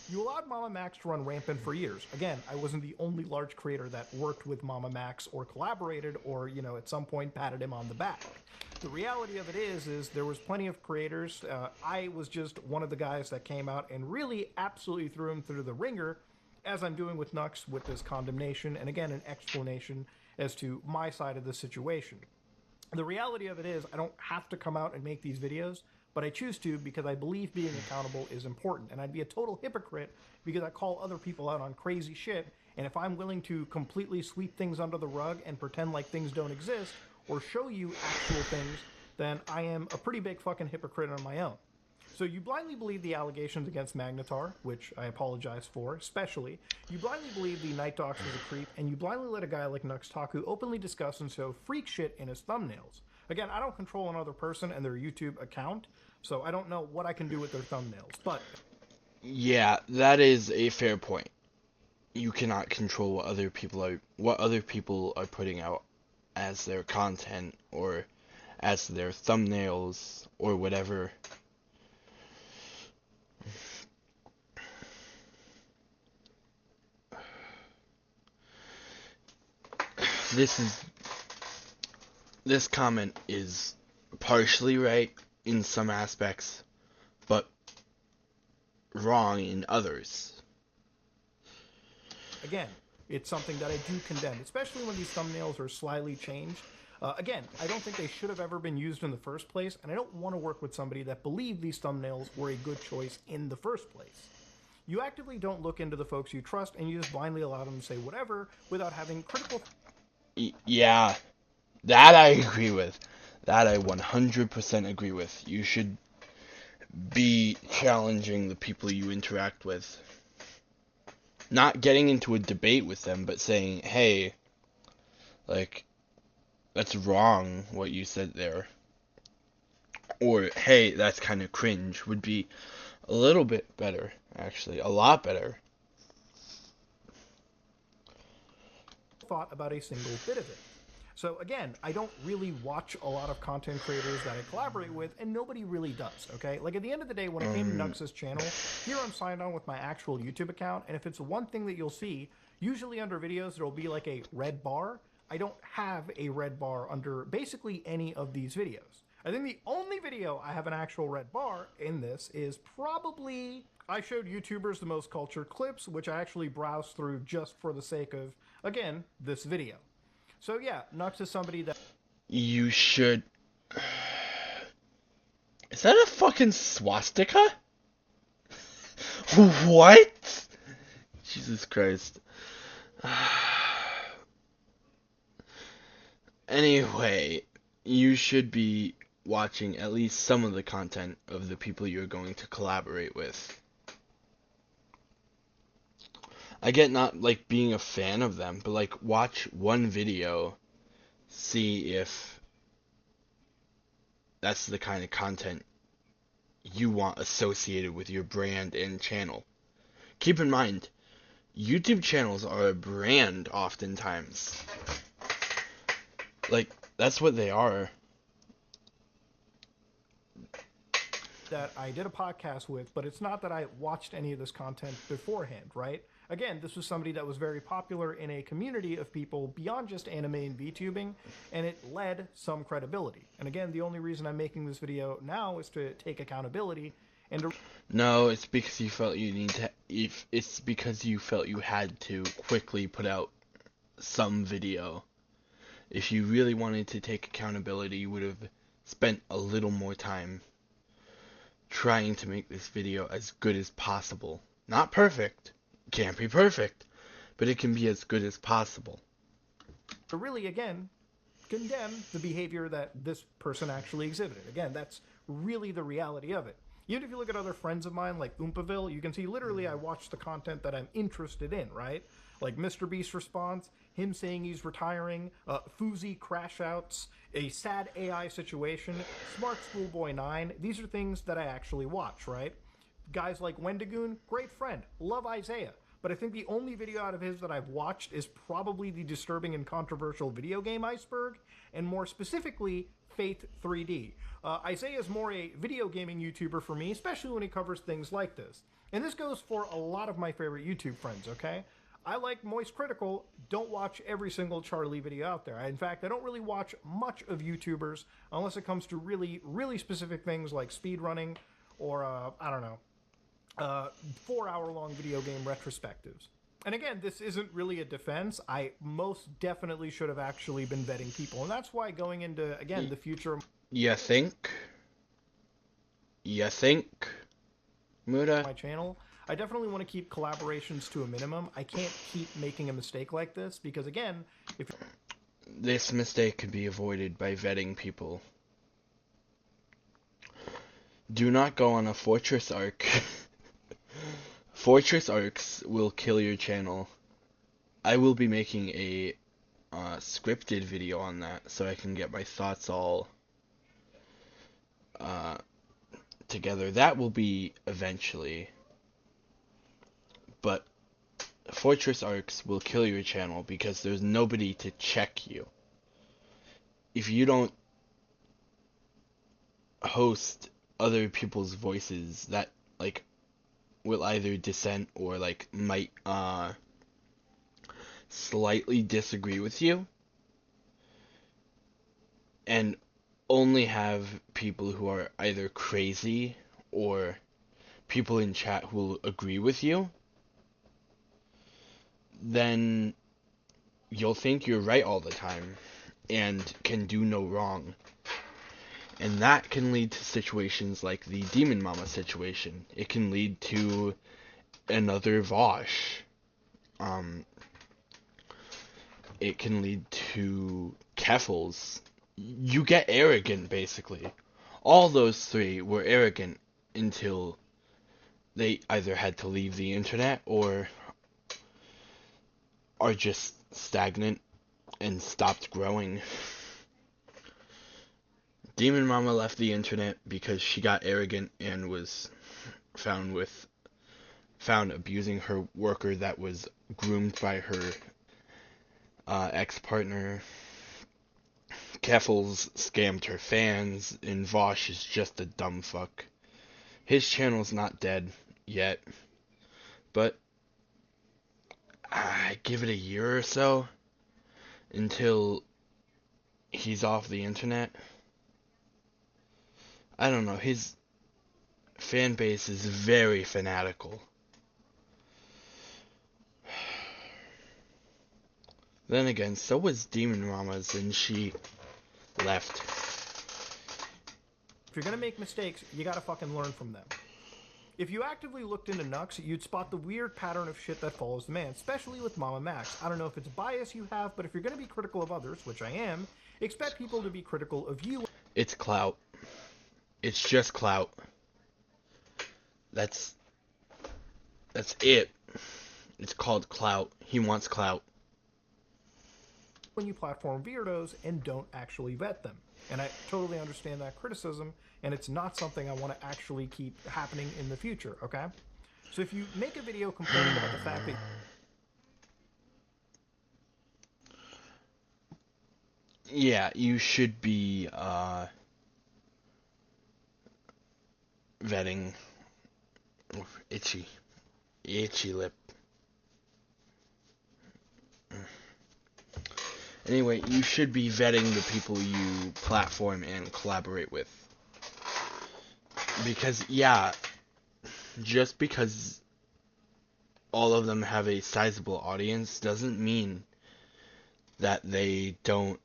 You allowed Mama Max to run rampant for years. Again, I wasn't the only large creator that worked with Mama Max or collaborated or, at some point patted him on the back. The reality of it is there was plenty of creators. I was just one of the guys that came out and really absolutely threw him through the ringer, as I'm doing with Nux with this condemnation, and again, an explanation as to my side of the situation. The reality of it is I don't have to come out and make these videos, but I choose to because I believe being accountable is important. And I'd be a total hypocrite because I call other people out on crazy shit, and if I'm willing to completely sweep things under the rug and pretend like things don't exist, or show you actual things, then I am a pretty big fucking hypocrite on my own. So you blindly believe the allegations against Magnetar, which I apologize for, especially. You blindly believe the Night Docs was a creep, and you blindly let a guy like Nuxtaku openly discuss and show freak shit in his thumbnails. Again, I don't control another person and their YouTube account, so I don't know what I can do with their thumbnails, but... Yeah, that is a fair point. You cannot control what other people are putting out as their content, or as their thumbnails, or whatever. This comment is partially right in some aspects, but wrong in others. Again, it's something that I do condemn, especially when these thumbnails are slightly changed. Again, I don't think they should have ever been used in the first place, and I don't want to work with somebody that believed these thumbnails were a good choice in the first place. You actively don't look into the folks you trust, and you just blindly allow them to say whatever without having critical... Yeah, that I agree with. That I 100% agree with. You should be challenging the people you interact with. Not getting into a debate with them, but saying, hey, Like, that's wrong what you said there. Or, hey, that's kind of cringe would be a little bit better, actually. A lot better. Thought about a single bit of it. So again, I don't really watch a lot of content creators that I collaborate with, and nobody really does, okay? Like, at the end of the day, when it came to Nux's channel, here I'm signed on with my actual YouTube account, and if it's one thing that you'll see, usually under videos there'll be like a red bar. I don't have a red bar under basically any of these videos. I think the only video I have an actual red bar in this is probably I showed YouTubers the most cultured clips, which I actually browsed through just for the sake of, again, this video. So yeah, Nux is somebody that You should... Is that a fucking swastika? What? Jesus Christ. Anyway, you should be watching at least some of the content of the people you're going to collaborate with. I get not like being a fan of them, but like watch one video, see if that's the kind of content you want associated with your brand and channel. Keep in mind, YouTube channels are a brand oftentimes. Like, that's what they are. that I did a podcast with, but it's not that I watched any of this content beforehand, right? Again, this was somebody that was very popular in a community of people beyond just anime and VTubing, and it led some credibility. And again, the only reason I'm making this video now is to take accountability and to... No, it's because you felt you need to. It's because you felt you had to quickly put out some video. If you really wanted to take accountability, you would have spent a little more time trying to make this video as good as possible. Not perfect. Can't be perfect, but it can be as good as possible. to really, again, condemn the behavior that this person actually exhibited. Again, that's really the reality of it. Even if you look at other friends of mine like Oompaville, you can see literally I watch the content that I'm interested in, right? Like Mr. Beast's response, him saying he's retiring, Foozy crash outs, a sad AI situation, Smart Schoolboy 9. These are things that I actually watch, right? Guys like Wendigoon, great friend, love Isaiah. But I think the only video out of his that I've watched is probably the disturbing and controversial video game Iceberg, and more specifically, Faith 3D. Isaiah is more a video gaming YouTuber for me, especially when he covers things like this. And this goes for a lot of my favorite YouTube friends, okay? I like Moist Critical, don't watch every single Charlie video out there. In fact, I don't really watch much of YouTubers unless it comes to really, really specific things like speedrunning or, I don't know, 4-hour-long video game retrospectives. And again, this isn't really a defense. I most definitely should have actually been vetting people. And that's why going into, again, the future... You think? Muda? My channel, I definitely want to keep collaborations to a minimum. I can't keep making a mistake like this because, again, if... This mistake can be avoided by vetting people. Do not go on a Fortress arc. Fortress arcs will kill your channel. I will be making a scripted video on that so I can get my thoughts all together. That will be eventually. But Fortress arcs will kill your channel because there's nobody to check you. If you don't host other people's voices that like will either dissent or like might slightly disagree with you, and only have people who are either crazy or people in chat who will agree with you, then you'll think you're right all the time and can do no wrong. And that can lead to situations like the Demon Mama situation. It can lead to another Vosh. It can lead to Keffels. You get arrogant, basically. All those three were arrogant until they either had to leave the internet or are just stagnant and stopped growing. Demon Mama left the internet because she got arrogant and was found abusing her worker that was groomed by her ex-partner. Keffels scammed her fans, and Vosh is just a dumb fuck. His channel's not dead yet, but I give it a year or so until he's off the internet. I don't know, his fan base is very fanatical. Then again, so was Demon Mama's, and she left. If you're gonna make mistakes, you gotta fucking learn from them. If you actively looked into Nux, you'd spot the weird pattern of shit that follows the man, especially with Mama Max. I don't know if it's bias you have, but if you're gonna be critical of others, which I am, expect people to be critical of you. It's clout. It's just clout. That's it. It's called clout. He wants clout. When you platform weirdos and don't actually vet them. And I totally understand that criticism, and it's not something I want to actually keep happening in the future, okay? So if you make a video complaining about the fact that yeah, you should be vetting. Itchy lip. Anyway, you should be vetting the people you platform and collaborate with. Because, yeah, just because all of them have a sizable audience doesn't mean that they don't,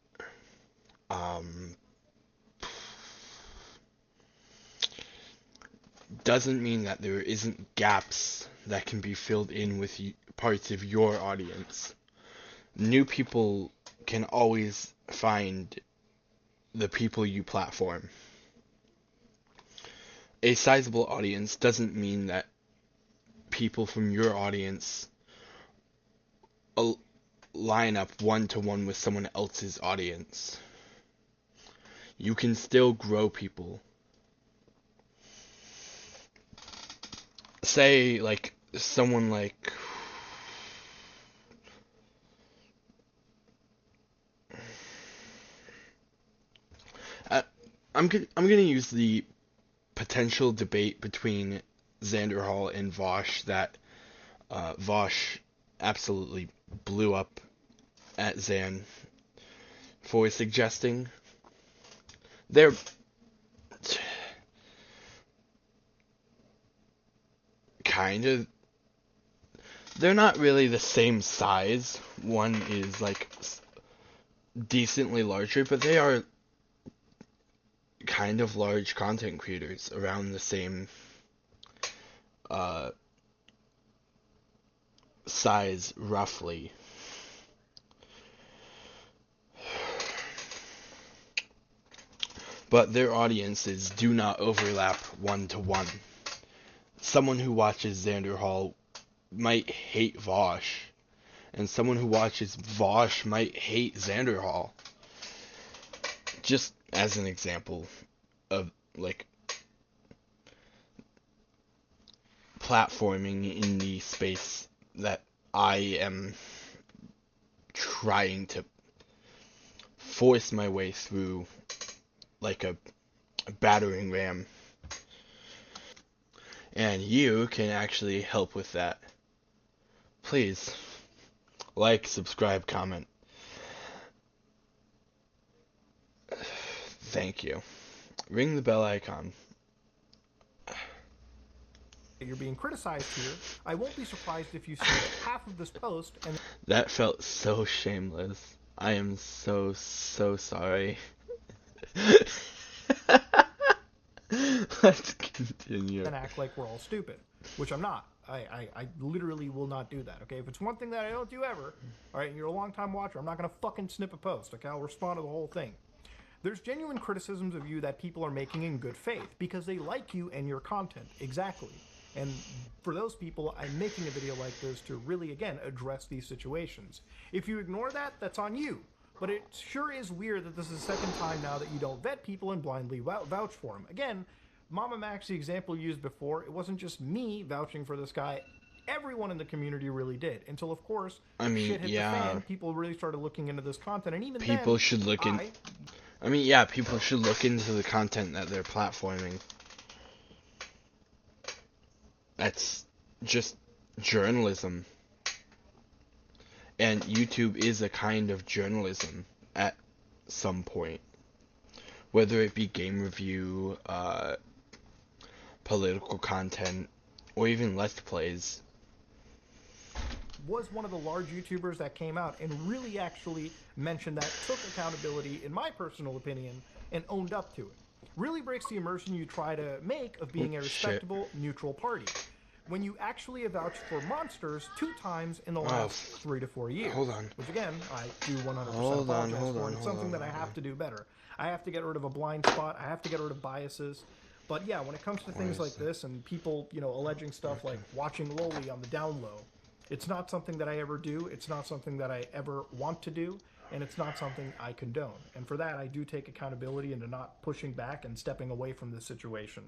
doesn't mean that there isn't gaps that can be filled in with parts of your audience. New people can always find the people you platform. A sizable audience doesn't mean that people from your audience line up one-to-one with someone else's audience. You can still grow people. Say, like, someone like... I'm gonna use the potential debate between Xander Hall and Vosh that Vosh absolutely blew up at Xan for suggesting. They're they're not really the same size. One is like decently larger, but they are kind of large content creators around the same size, roughly. But their audiences do not overlap one-to-one. Someone who watches Xander Hall might hate Vosh, and someone who watches Vosh might hate Xander Hall. Just as an example of, like, platforming in the space that I am trying to force my way through like a battering ram. And you can actually help with that. Please, like, subscribe, comment. Thank you. Ring the bell icon. you're being criticized here, I won't be surprised if you see half of this post and That felt so shameless. I am so sorry. Let's continue. then act like we're all stupid, which I'm not. I literally will not do that, okay? If it's one thing that I don't do ever, all right, and you're a long-time watcher, I'm not going to fucking snip a post, okay? I'll respond to the whole thing. There's genuine criticisms of you that people are making in good faith because they like you and your content. Exactly. And for those people, I'm making a video like this to really, again, address these situations. If you ignore that, that's on you. But it sure is weird that this is the second time now that you don't vet people and blindly vouch for them. Again, Mama Max, the example used before, it wasn't just me vouching for this guy. Everyone in the community really did. Until, of course, I mean, shit hit yeah. the fan. People really started looking into this content. And even People then, should look in. I mean, yeah, people should look into the content that they're platforming. That's just journalism. And YouTube is a kind of journalism at some point. Whether it be game review, political content, or even Let's Plays. Was one of the large YouTubers that came out and really actually mentioned that, took accountability, in my personal opinion, and owned up to it. Really breaks the immersion you try to make of being a respectable, neutral party. When you actually have vouched for monsters 2 times in the last 3 to 4 years. Hold on. Which again, I do 100% Hold on, apologize hold for, on, and it's hold something on, that I hold have on. to do better. I have to get rid of a blind spot, I have to get rid of biases. But yeah, when it comes to things like this and people, alleging stuff like watching Loli on the down low, it's not something that I ever do, it's not something that I ever want to do, and it's not something I condone. And for that, I do take accountability into not pushing back and stepping away from this situation.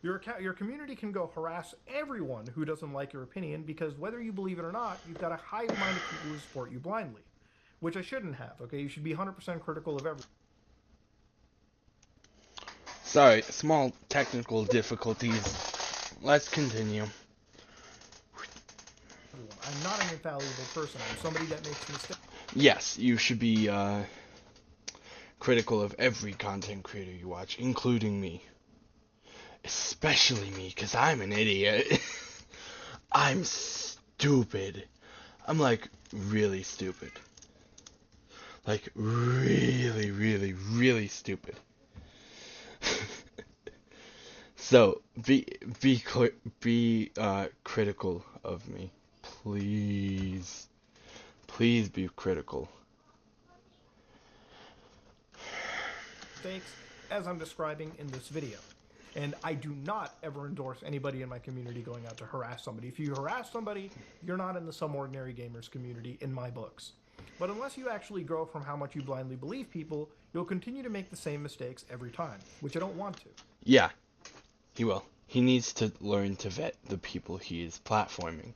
Your community can go harass everyone who doesn't like your opinion, because whether you believe it or not, you've got a hive mind of people who support you blindly. Which I shouldn't have, okay? You should be 100% critical of everyone. Sorry, small technical difficulties. Let's continue. I'm not an infallible person. I'm somebody that makes mistakes. Yes, you should be critical of every content creator you watch, including me. Especially me, because I'm an idiot. I'm stupid. I'm like really stupid. Like really, really, really stupid. So be critical of me, please. Please be critical. Mistakes as I'm describing in this video. And I do not ever endorse anybody in my community going out to harass somebody. If you harass somebody, you're not in the Some Ordinary Gamers community in my books. But unless you actually grow from how much you blindly believe people, you'll continue to make the same mistakes every time, which I don't want to. Yeah, he will. He needs to learn to vet the people he is platforming.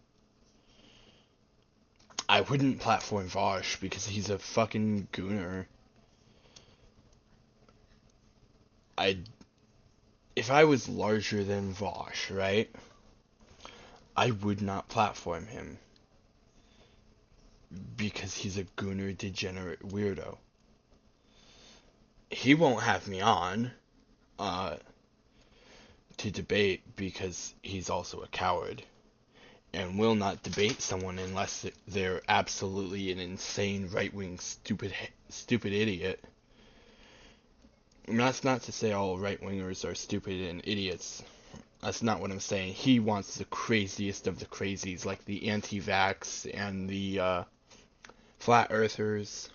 I wouldn't platform Vosh because he's a fucking gooner. If I was larger than Vosh, right? I would not platform him. Because he's a gooner, degenerate weirdo. He won't have me on to debate because he's also a coward. And will not debate someone unless they're absolutely an insane right-wing stupid idiot. And that's not to say all right-wingers are stupid and idiots. That's not what I'm saying. He wants the craziest of the crazies, like the anti-vax and the flat earthers.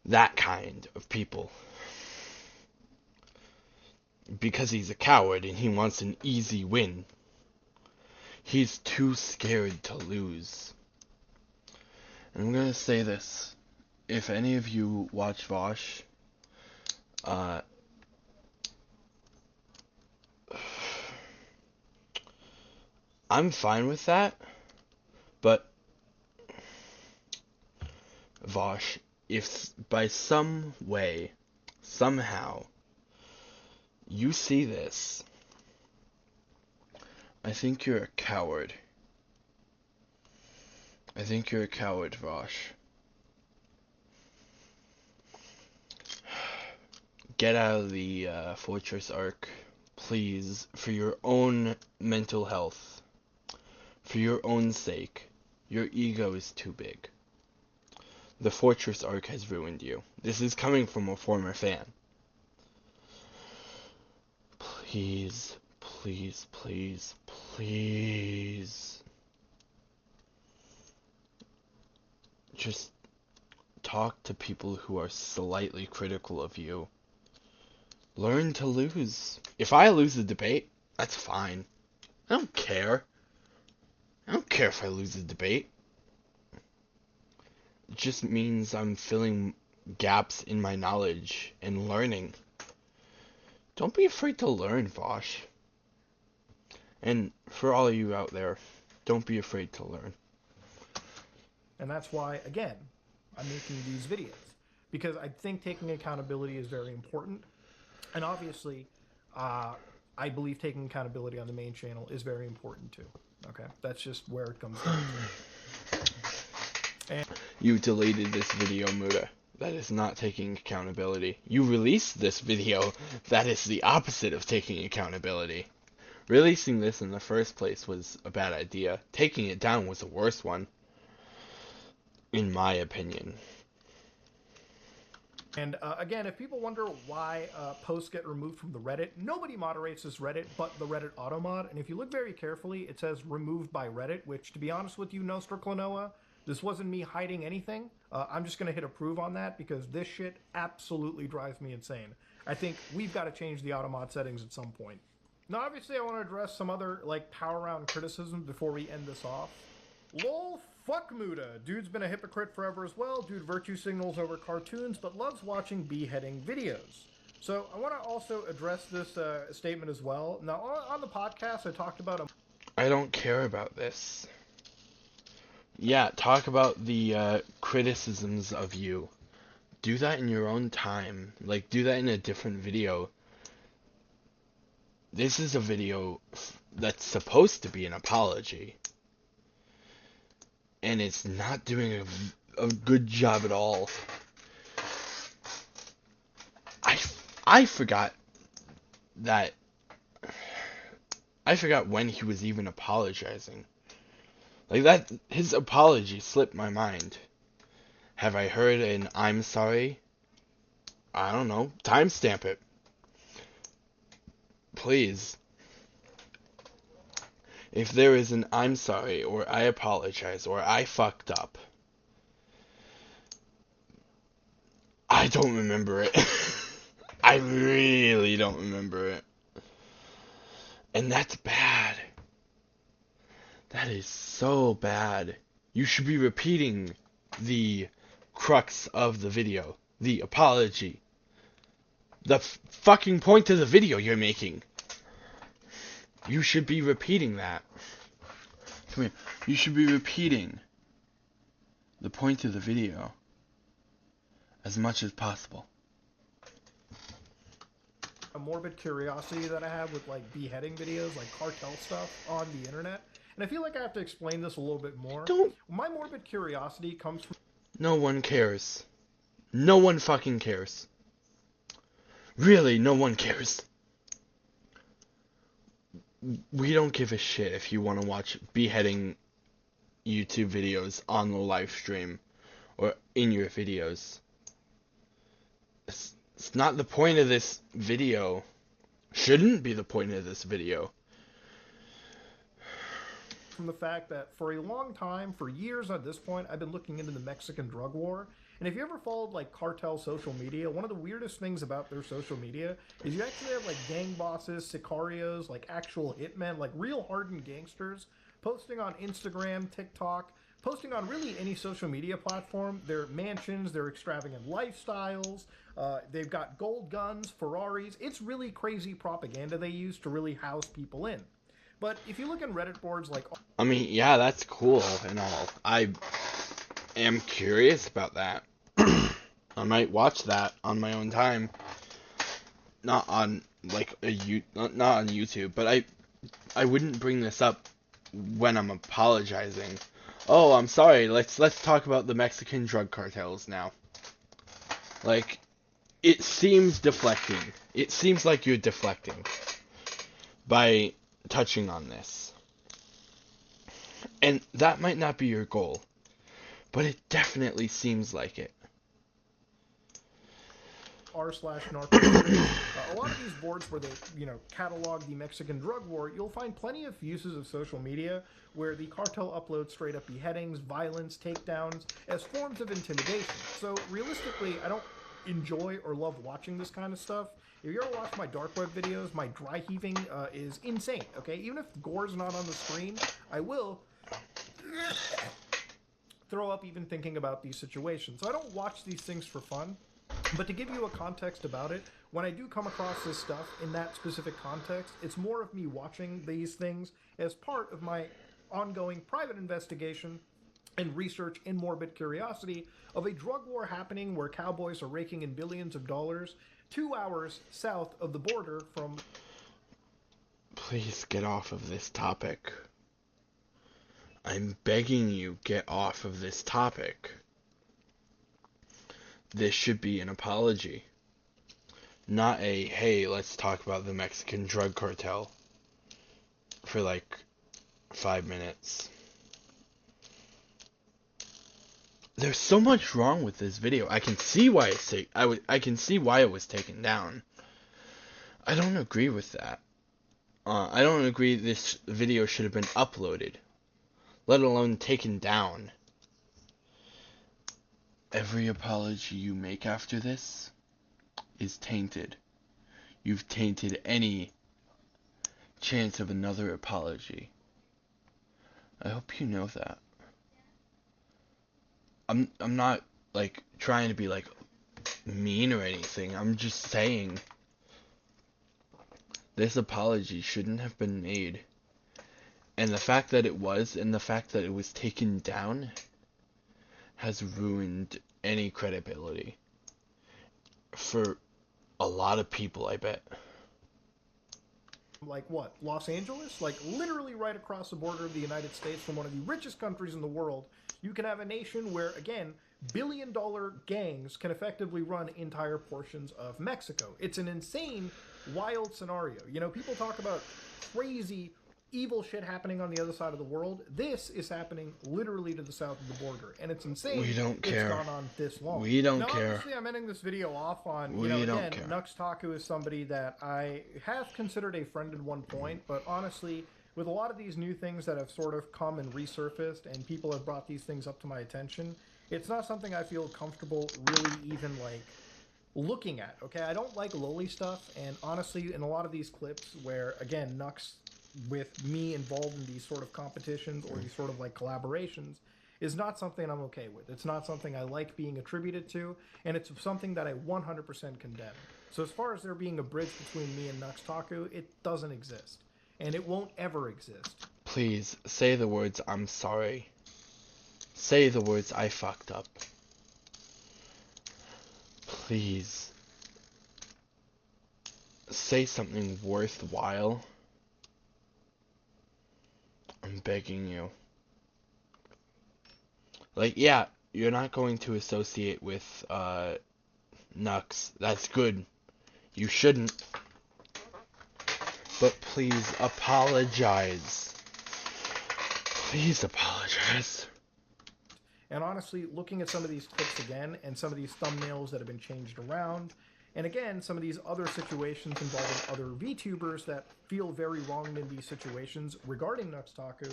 That kind of people. Because he's a coward and he wants an easy win. He's too scared to lose. And I'm gonna say this. If any of you watch Vosh, I'm fine with that, but Vosh, if by some way, somehow, you see this, I think you're a coward. I think you're a coward, Vosh. Get out of the Fortress Arc, please, for your own mental health. For your own sake. Your ego is too big. The Fortress Arc has ruined you. This is coming from a former fan. Please, please, please, please. Just talk to people who are slightly critical of you. Learn to lose. If I lose the debate, that's fine. I don't care. I don't care if I lose the debate. It just means I'm filling gaps in my knowledge and learning. Don't be afraid to learn, Vosh. And for all of you out there, don't be afraid to learn. And that's why, again, I'm making these videos. Because I think taking accountability is very important. And obviously, I believe taking accountability on the main channel is very important too. Okay? That's just where it comes down to. And You deleted this video, Muda. That is not taking accountability. You released this video. That is the opposite of taking accountability. Releasing this in the first place was a bad idea. Taking it down was a worse one. In my opinion. And again, if people wonder why posts get removed from the Reddit, nobody moderates this Reddit but the Reddit automod. And if you look very carefully, it says removed by Reddit, which, to be honest with you, Nostra Klonoa, this wasn't me hiding anything. I'm just going to hit approve on that because this shit absolutely drives me insane. I think we've got to change the automod settings at some point. Now, obviously, I want to address some other, like, power round criticism before we end this off. Lol, fuck Muda. Dude's been a hypocrite forever as well. Dude virtue signals over cartoons, but loves watching beheading videos. So I want to also address this statement as well. Now, on the podcast, I talked about... I don't care about this. Yeah, talk about the criticisms of you. Do that in your own time. Like, do that in a different video. This is a video that's supposed to be an apology. And it's not doing a good job at all. I forgot that... I forgot when he was even apologizing. Like that, his apology slipped my mind. Have I heard an I'm sorry? I don't know. Timestamp it. Please. If there is an I'm sorry, or I apologize, or I fucked up, I don't remember it. I really don't remember it. And that's bad. That is so bad. You should be repeating the crux of the video. The apology. The fucking point of the video you're making. You should be repeating that. Come here. You should be repeating the point of the video as much as possible. A morbid curiosity that I have with, like, beheading videos, like cartel stuff on the internet. And I feel like I have to explain this a little bit more. My morbid curiosity comes from... No one cares. No one fucking cares. Really, no one cares. We don't give a shit if you want to watch beheading YouTube videos on the live stream or in your videos. It's not the point of this video. Shouldn't be the point of this video. From the fact that for a long time, for years at this point, I've been looking into the Mexican drug war. And if you ever followed, like, cartel social media, one of the weirdest things about their social media is you actually have, like, gang bosses, sicarios, like, actual hitmen, like, real hardened gangsters posting on Instagram, TikTok, posting on really any social media platform, their mansions, their extravagant lifestyles, they've got gold guns, Ferraris. It's really crazy propaganda they use to really house people in. But if you look in Reddit boards like... I mean, yeah, that's cool and all. I am curious about that. I might watch that on my own time. Not on, like, not on YouTube, but I wouldn't bring this up when I'm apologizing. Oh, I'm sorry, let's talk about the Mexican drug cartels now. Like, it seems deflecting. It seems like you're deflecting by touching on this. And that might not be your goal, but it definitely seems like it. r/narco. A lot of these boards where they, catalog the Mexican drug war, you'll find plenty of uses of social media where the cartel uploads straight up beheadings, violence, takedowns as forms of intimidation. So realistically, I don't enjoy or love watching this kind of stuff. If you ever watch my dark web videos, my dry heaving is insane, okay? Even if gore's not on the screen, I will throw up even thinking about these situations. So I don't watch these things for fun, but to give you a context about it, when I do come across this stuff in that specific context, it's more of me watching these things as part of my ongoing private investigation and research and morbid curiosity of a drug war happening where cowboys are raking in billions of dollars 2 hours south of the border from... Please get off of this topic. I'm begging you, get off of this topic. This should be an apology. Not a, hey, let's talk about the Mexican drug cartel for like 5 minutes. There's so much wrong with this video. I can see why I can see why it was taken down. I don't agree with that. I don't agree this video should have been uploaded, let alone taken down. Every apology you make after this is tainted. You've tainted any chance of another apology. I hope you know that. I'm not like trying to be like mean or anything. I'm just saying this apology shouldn't have been made. And the fact that it was, and the fact that it was taken down, has ruined any credibility for a lot of people, I bet. Like what? Los Angeles? Like literally right across the border of the United States from one of the richest countries in the world. You can have a nation where, again, billion-dollar gangs can effectively run entire portions of Mexico. It's an insane, wild scenario. You know, people talk about crazy, evil shit happening on the other side of the world. This is happening literally to the south of the border, and it's insane. We don't care. It's gone on this long. We don't care. Obviously, I'm ending this video off on, We don't again, care. Nux Taku is somebody that I have considered a friend at one point, but honestly, with a lot of these new things that have sort of come and resurfaced, and people have brought these things up to my attention, it's not something I feel comfortable really even, like, looking at, okay? I don't like lowly stuff, and honestly, in a lot of these clips where, again, Nux, with me involved in these sort of competitions or these sort of, like, collaborations, is not something I'm okay with. It's not something I like being attributed to, and it's something that I 100% condemn. So as far as there being a bridge between me and Nux Taku, it doesn't exist. And it won't ever exist. Please, say the words, I'm sorry. Say the words, I fucked up. Please. Say something worthwhile. I'm begging you. Like, yeah, you're not going to associate with, Nux. That's good. You shouldn't. But please apologize. Please apologize. And honestly, looking at some of these clips again, and some of these thumbnails that have been changed around, and again, some of these other situations involving other VTubers that feel very wronged in these situations regarding Nux Taku,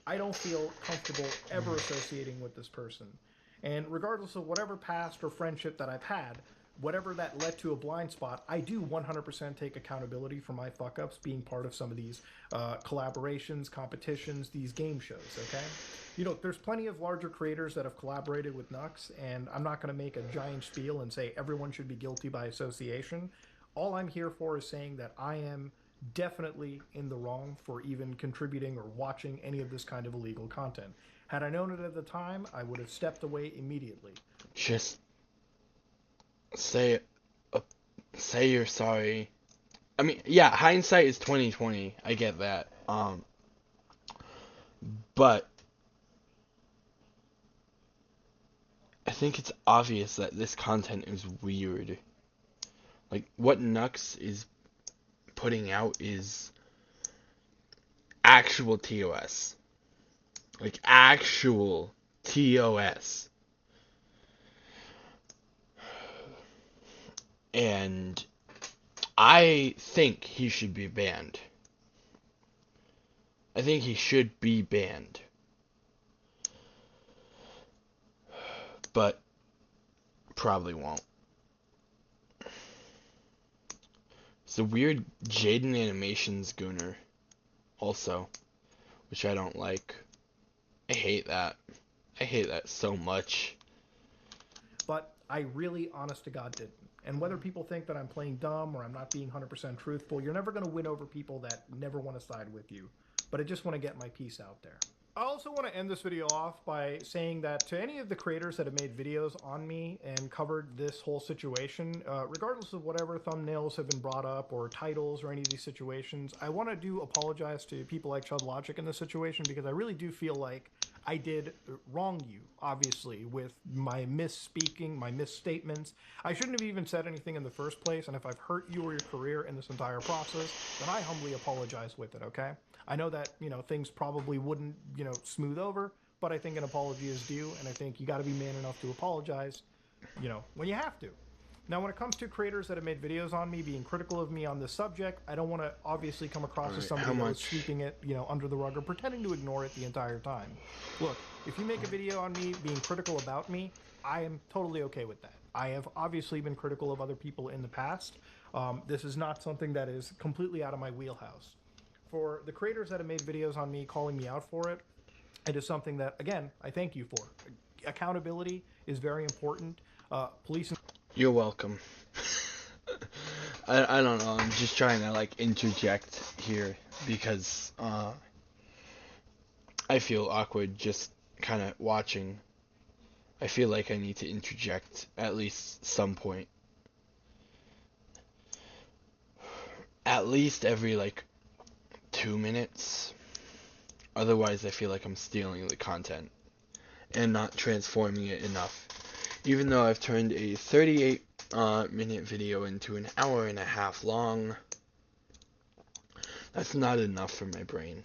I don't feel comfortable ever associating with this person. And regardless of whatever past or friendship that I've had, whatever that led to a blind spot, I do 100% take accountability for my fuck-ups being part of some of these collaborations, competitions, these game shows, okay? You know, there's plenty of larger creators that have collaborated with Nux, and I'm not going to make a giant spiel and say everyone should be guilty by association. All I'm here for is saying that I am definitely in the wrong for even contributing or watching any of this kind of illegal content. Had I known it at the time, I would have stepped away immediately. Just say you're sorry. I mean, yeah, hindsight is 20/20. I get that. But I think it's obvious that this content is weird. Like, what Nux is putting out is actual TOS. Like, actual TOS. And I think he should be banned. I think he should be banned. But probably won't. It's a weird Jaden Animations Gooner also, which I don't like. I hate that. I hate that so much. But I really, honest to God, didn't. And whether people think that I'm playing dumb or I'm not being 100% truthful, you're never going to win over people that never want to side with you. But I just want to get my piece out there. I also want to end this video off by saying that to any of the creators that have made videos on me and covered this whole situation, regardless of whatever thumbnails have been brought up or titles or any of these situations, I want to apologize to people like Chud Logic in this situation, because I really do feel like I did wrong you, obviously, with my misspeaking, my misstatements. I shouldn't have even said anything in the first place, and if I've hurt you or your career in this entire process, then I humbly apologize with it, okay? I know that, things probably wouldn't, smooth over, but I think an apology is due, and I think you got to be man enough to apologize, when you have to. Now, when it comes to creators that have made videos on me being critical of me on this subject, I don't want to obviously come across as somebody who's sweeping it, under the rug or pretending to ignore it the entire time. Look, if you make a video on me being critical about me, I am totally okay with that. I have obviously been critical of other people in the past. This is not something that is completely out of my wheelhouse. For the creators that have made videos on me calling me out for it, it is something that, again, I thank you for. Accountability is very important. Police... You're welcome. I don't know, I'm just trying to, interject here because, I feel awkward just kind of watching. I feel like I need to interject at least some point. At least every, 2 minutes. Otherwise, I feel like I'm stealing the content and not transforming it enough. Even though I've turned a 38-minute video into an hour and a half long, that's not enough for my brain.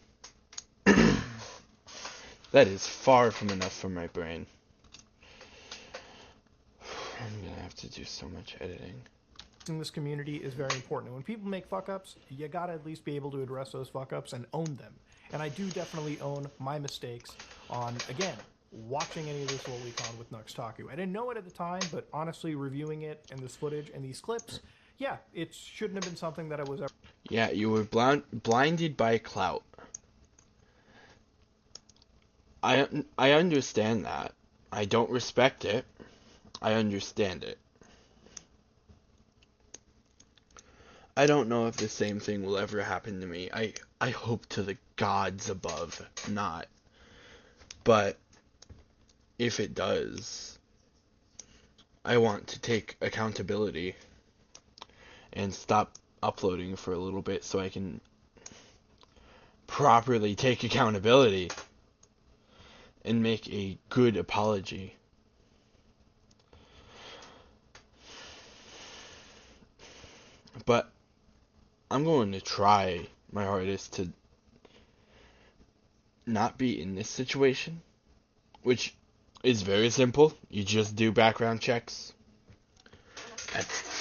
That is far from enough for my brain. I'm gonna have to do so much editing. In this community is very important. When people make fuck-ups, you gotta at least be able to address those fuck-ups and own them. And I do definitely own my mistakes on, again, watching any of this LollyCon with Nuxtaku. I didn't know it at the time, but honestly, reviewing it and this footage and these clips, yeah, it shouldn't have been something that I was ever... Yeah, you were blinded by clout. I understand that. I don't respect it. I understand it. I don't know if the same thing will ever happen to me. I hope to the gods above not. But if it does, I want to take accountability and stop uploading for a little bit so I can properly take accountability and make a good apology. But I'm going to try my hardest to not be in this situation, which is very simple. You just do background checks.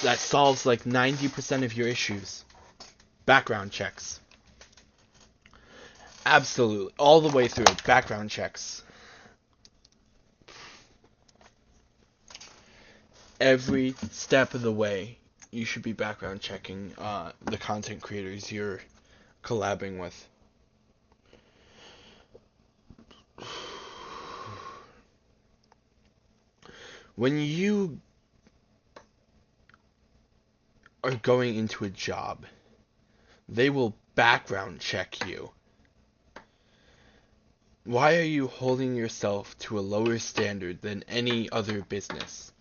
That solves 90% of your issues. Background checks. Absolutely. All the way through. Background checks. Every step of the way, you should be background checking the content creators you're collabing with. When you are going into a job, they will background check you. Why are you holding yourself to a lower standard than any other business?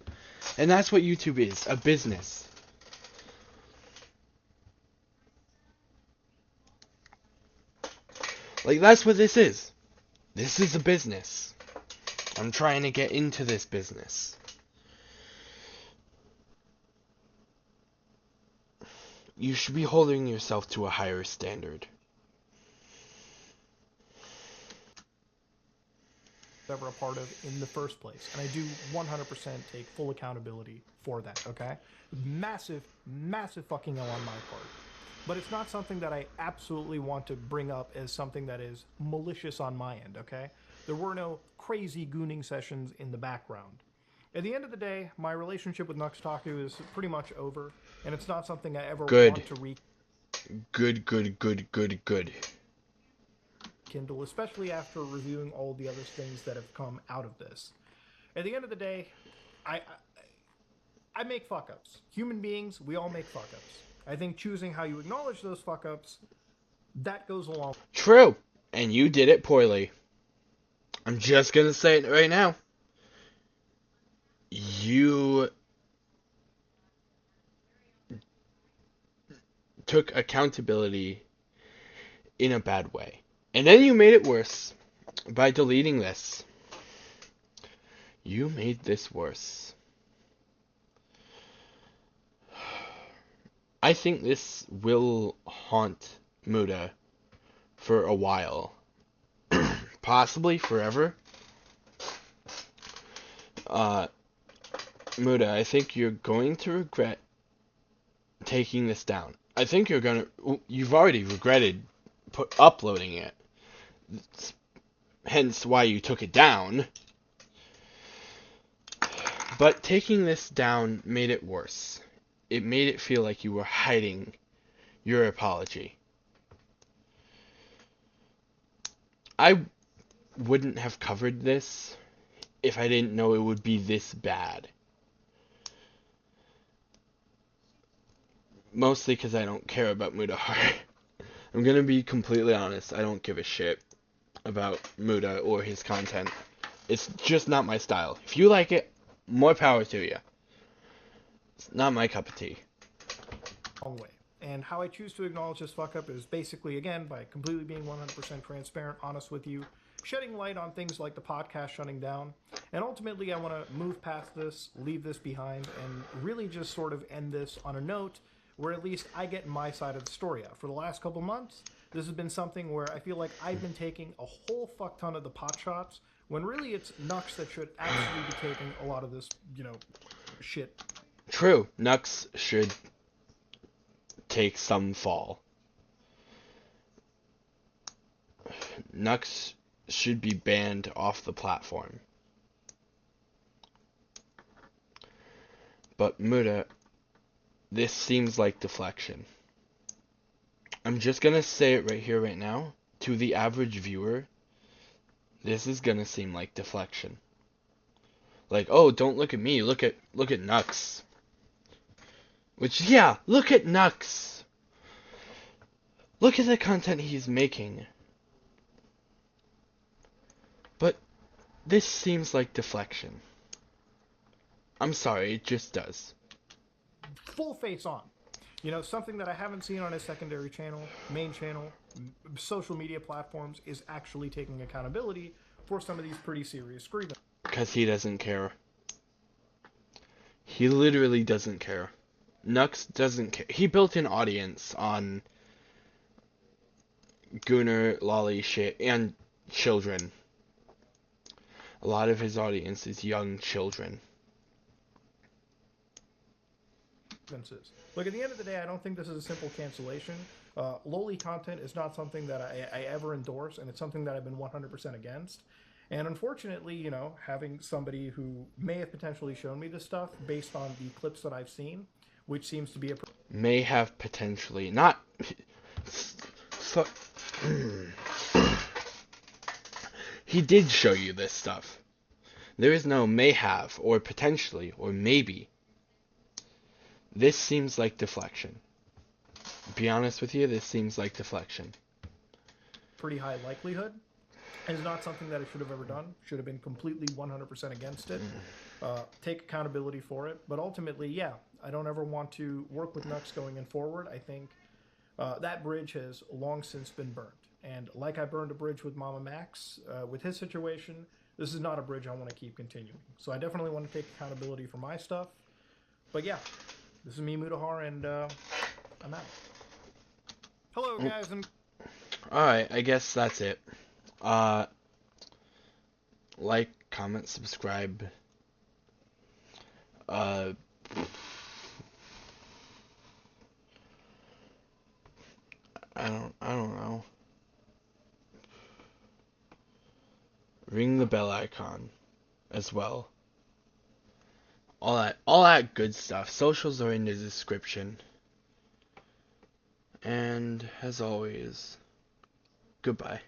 And that's what YouTube is, a business. That's what this is. This is a business. I'm trying to get into this business. You should be holding yourself to a higher standard. Ever a part of in the first place. And I do 100% take full accountability for that, okay? Massive, massive fucking L on my part. But it's not something that I absolutely want to bring up as something that is malicious on my end, okay? There were no crazy gooning sessions in the background. At the end of the day, my relationship with Nuxtaku is pretty much over, and it's not something I ever want to Good. Kindle, especially after reviewing all the other things that have come out of this. At the end of the day, I make fuck ups. Human beings, we all make fuck ups. I think choosing how you acknowledge those fuck ups, that goes along. True. And you did it poorly. I'm just gonna say it right now. You took accountability in a bad way. And then you made it worse by deleting this. You made this worse. I think this will haunt Muda for a while. Possibly forever. Muda, I think you're going to regret taking this down. I think you've already regretted uploading it. Hence why you took it down. But taking this down made it worse. It made it feel like you were hiding your apology. I wouldn't have covered this if I didn't know it would be this bad. Mostly because I don't care about Mudahar. I'm gonna be completely honest, I don't give a shit about Muda or his content. It's just not my style. If you like it, more power to you. It's not my cup of tea. Wrong way. And how I choose to acknowledge this fuck up is basically, again, by completely being 100% transparent, honest with you, shedding light on things like the podcast shutting down. And ultimately, I want to move past this, leave this behind, and really just sort of end this on a note where at least I get my side of the story out. For the last couple months, this has been something where I feel like I've been taking a whole fuck ton of the pot shots, when really it's Nux that should actually be taking a lot of this, shit. True. Nux should take some fall. Nux should be banned off the platform. But Muda, this seems like deflection. I'm just gonna say it right here, right now. To the average viewer, this is gonna seem like deflection. Like, oh, don't look at me, look at Nux. Which, yeah, look at Nux. Look at the content he's making. But this seems like deflection. I'm sorry, it just does. Full face on. Something that I haven't seen on his secondary channel, main channel, social media platforms is actually taking accountability for some of these pretty serious grievances. Because he doesn't care. He literally doesn't care. Nux doesn't care. He built an audience on Gooner, Lolly shit, and children. A lot of his audience is young children. Look, at the end of the day, I don't think this is a simple cancellation. Lowly content is not something that I ever endorse, and it's something that I've been 100% against. And unfortunately, having somebody who may have potentially shown me this stuff based on the clips that I've seen, which seems to be a... May have potentially. Not... He did show you this stuff. There is no may have, or potentially, or maybe. This seems like deflection. Be honest with you, this seems like deflection. Pretty high likelihood. And it's not something that I should have ever done. Should have been completely 100% against it. Take accountability for it. But ultimately, yeah, I don't ever want to work with Nux going in forward. I think that bridge has long since been burned. And like I burned a bridge with Mama Max, with his situation, this is not a bridge I want to keep continuing. So I definitely want to take accountability for my stuff. But yeah, this is me, Mudahar, and I'm out. Hello, guys. And Alright, I guess that's it. Like, comment, subscribe. I don't know. Ring the bell icon as well. All that good stuff. Socials are in the description. And as always, goodbye.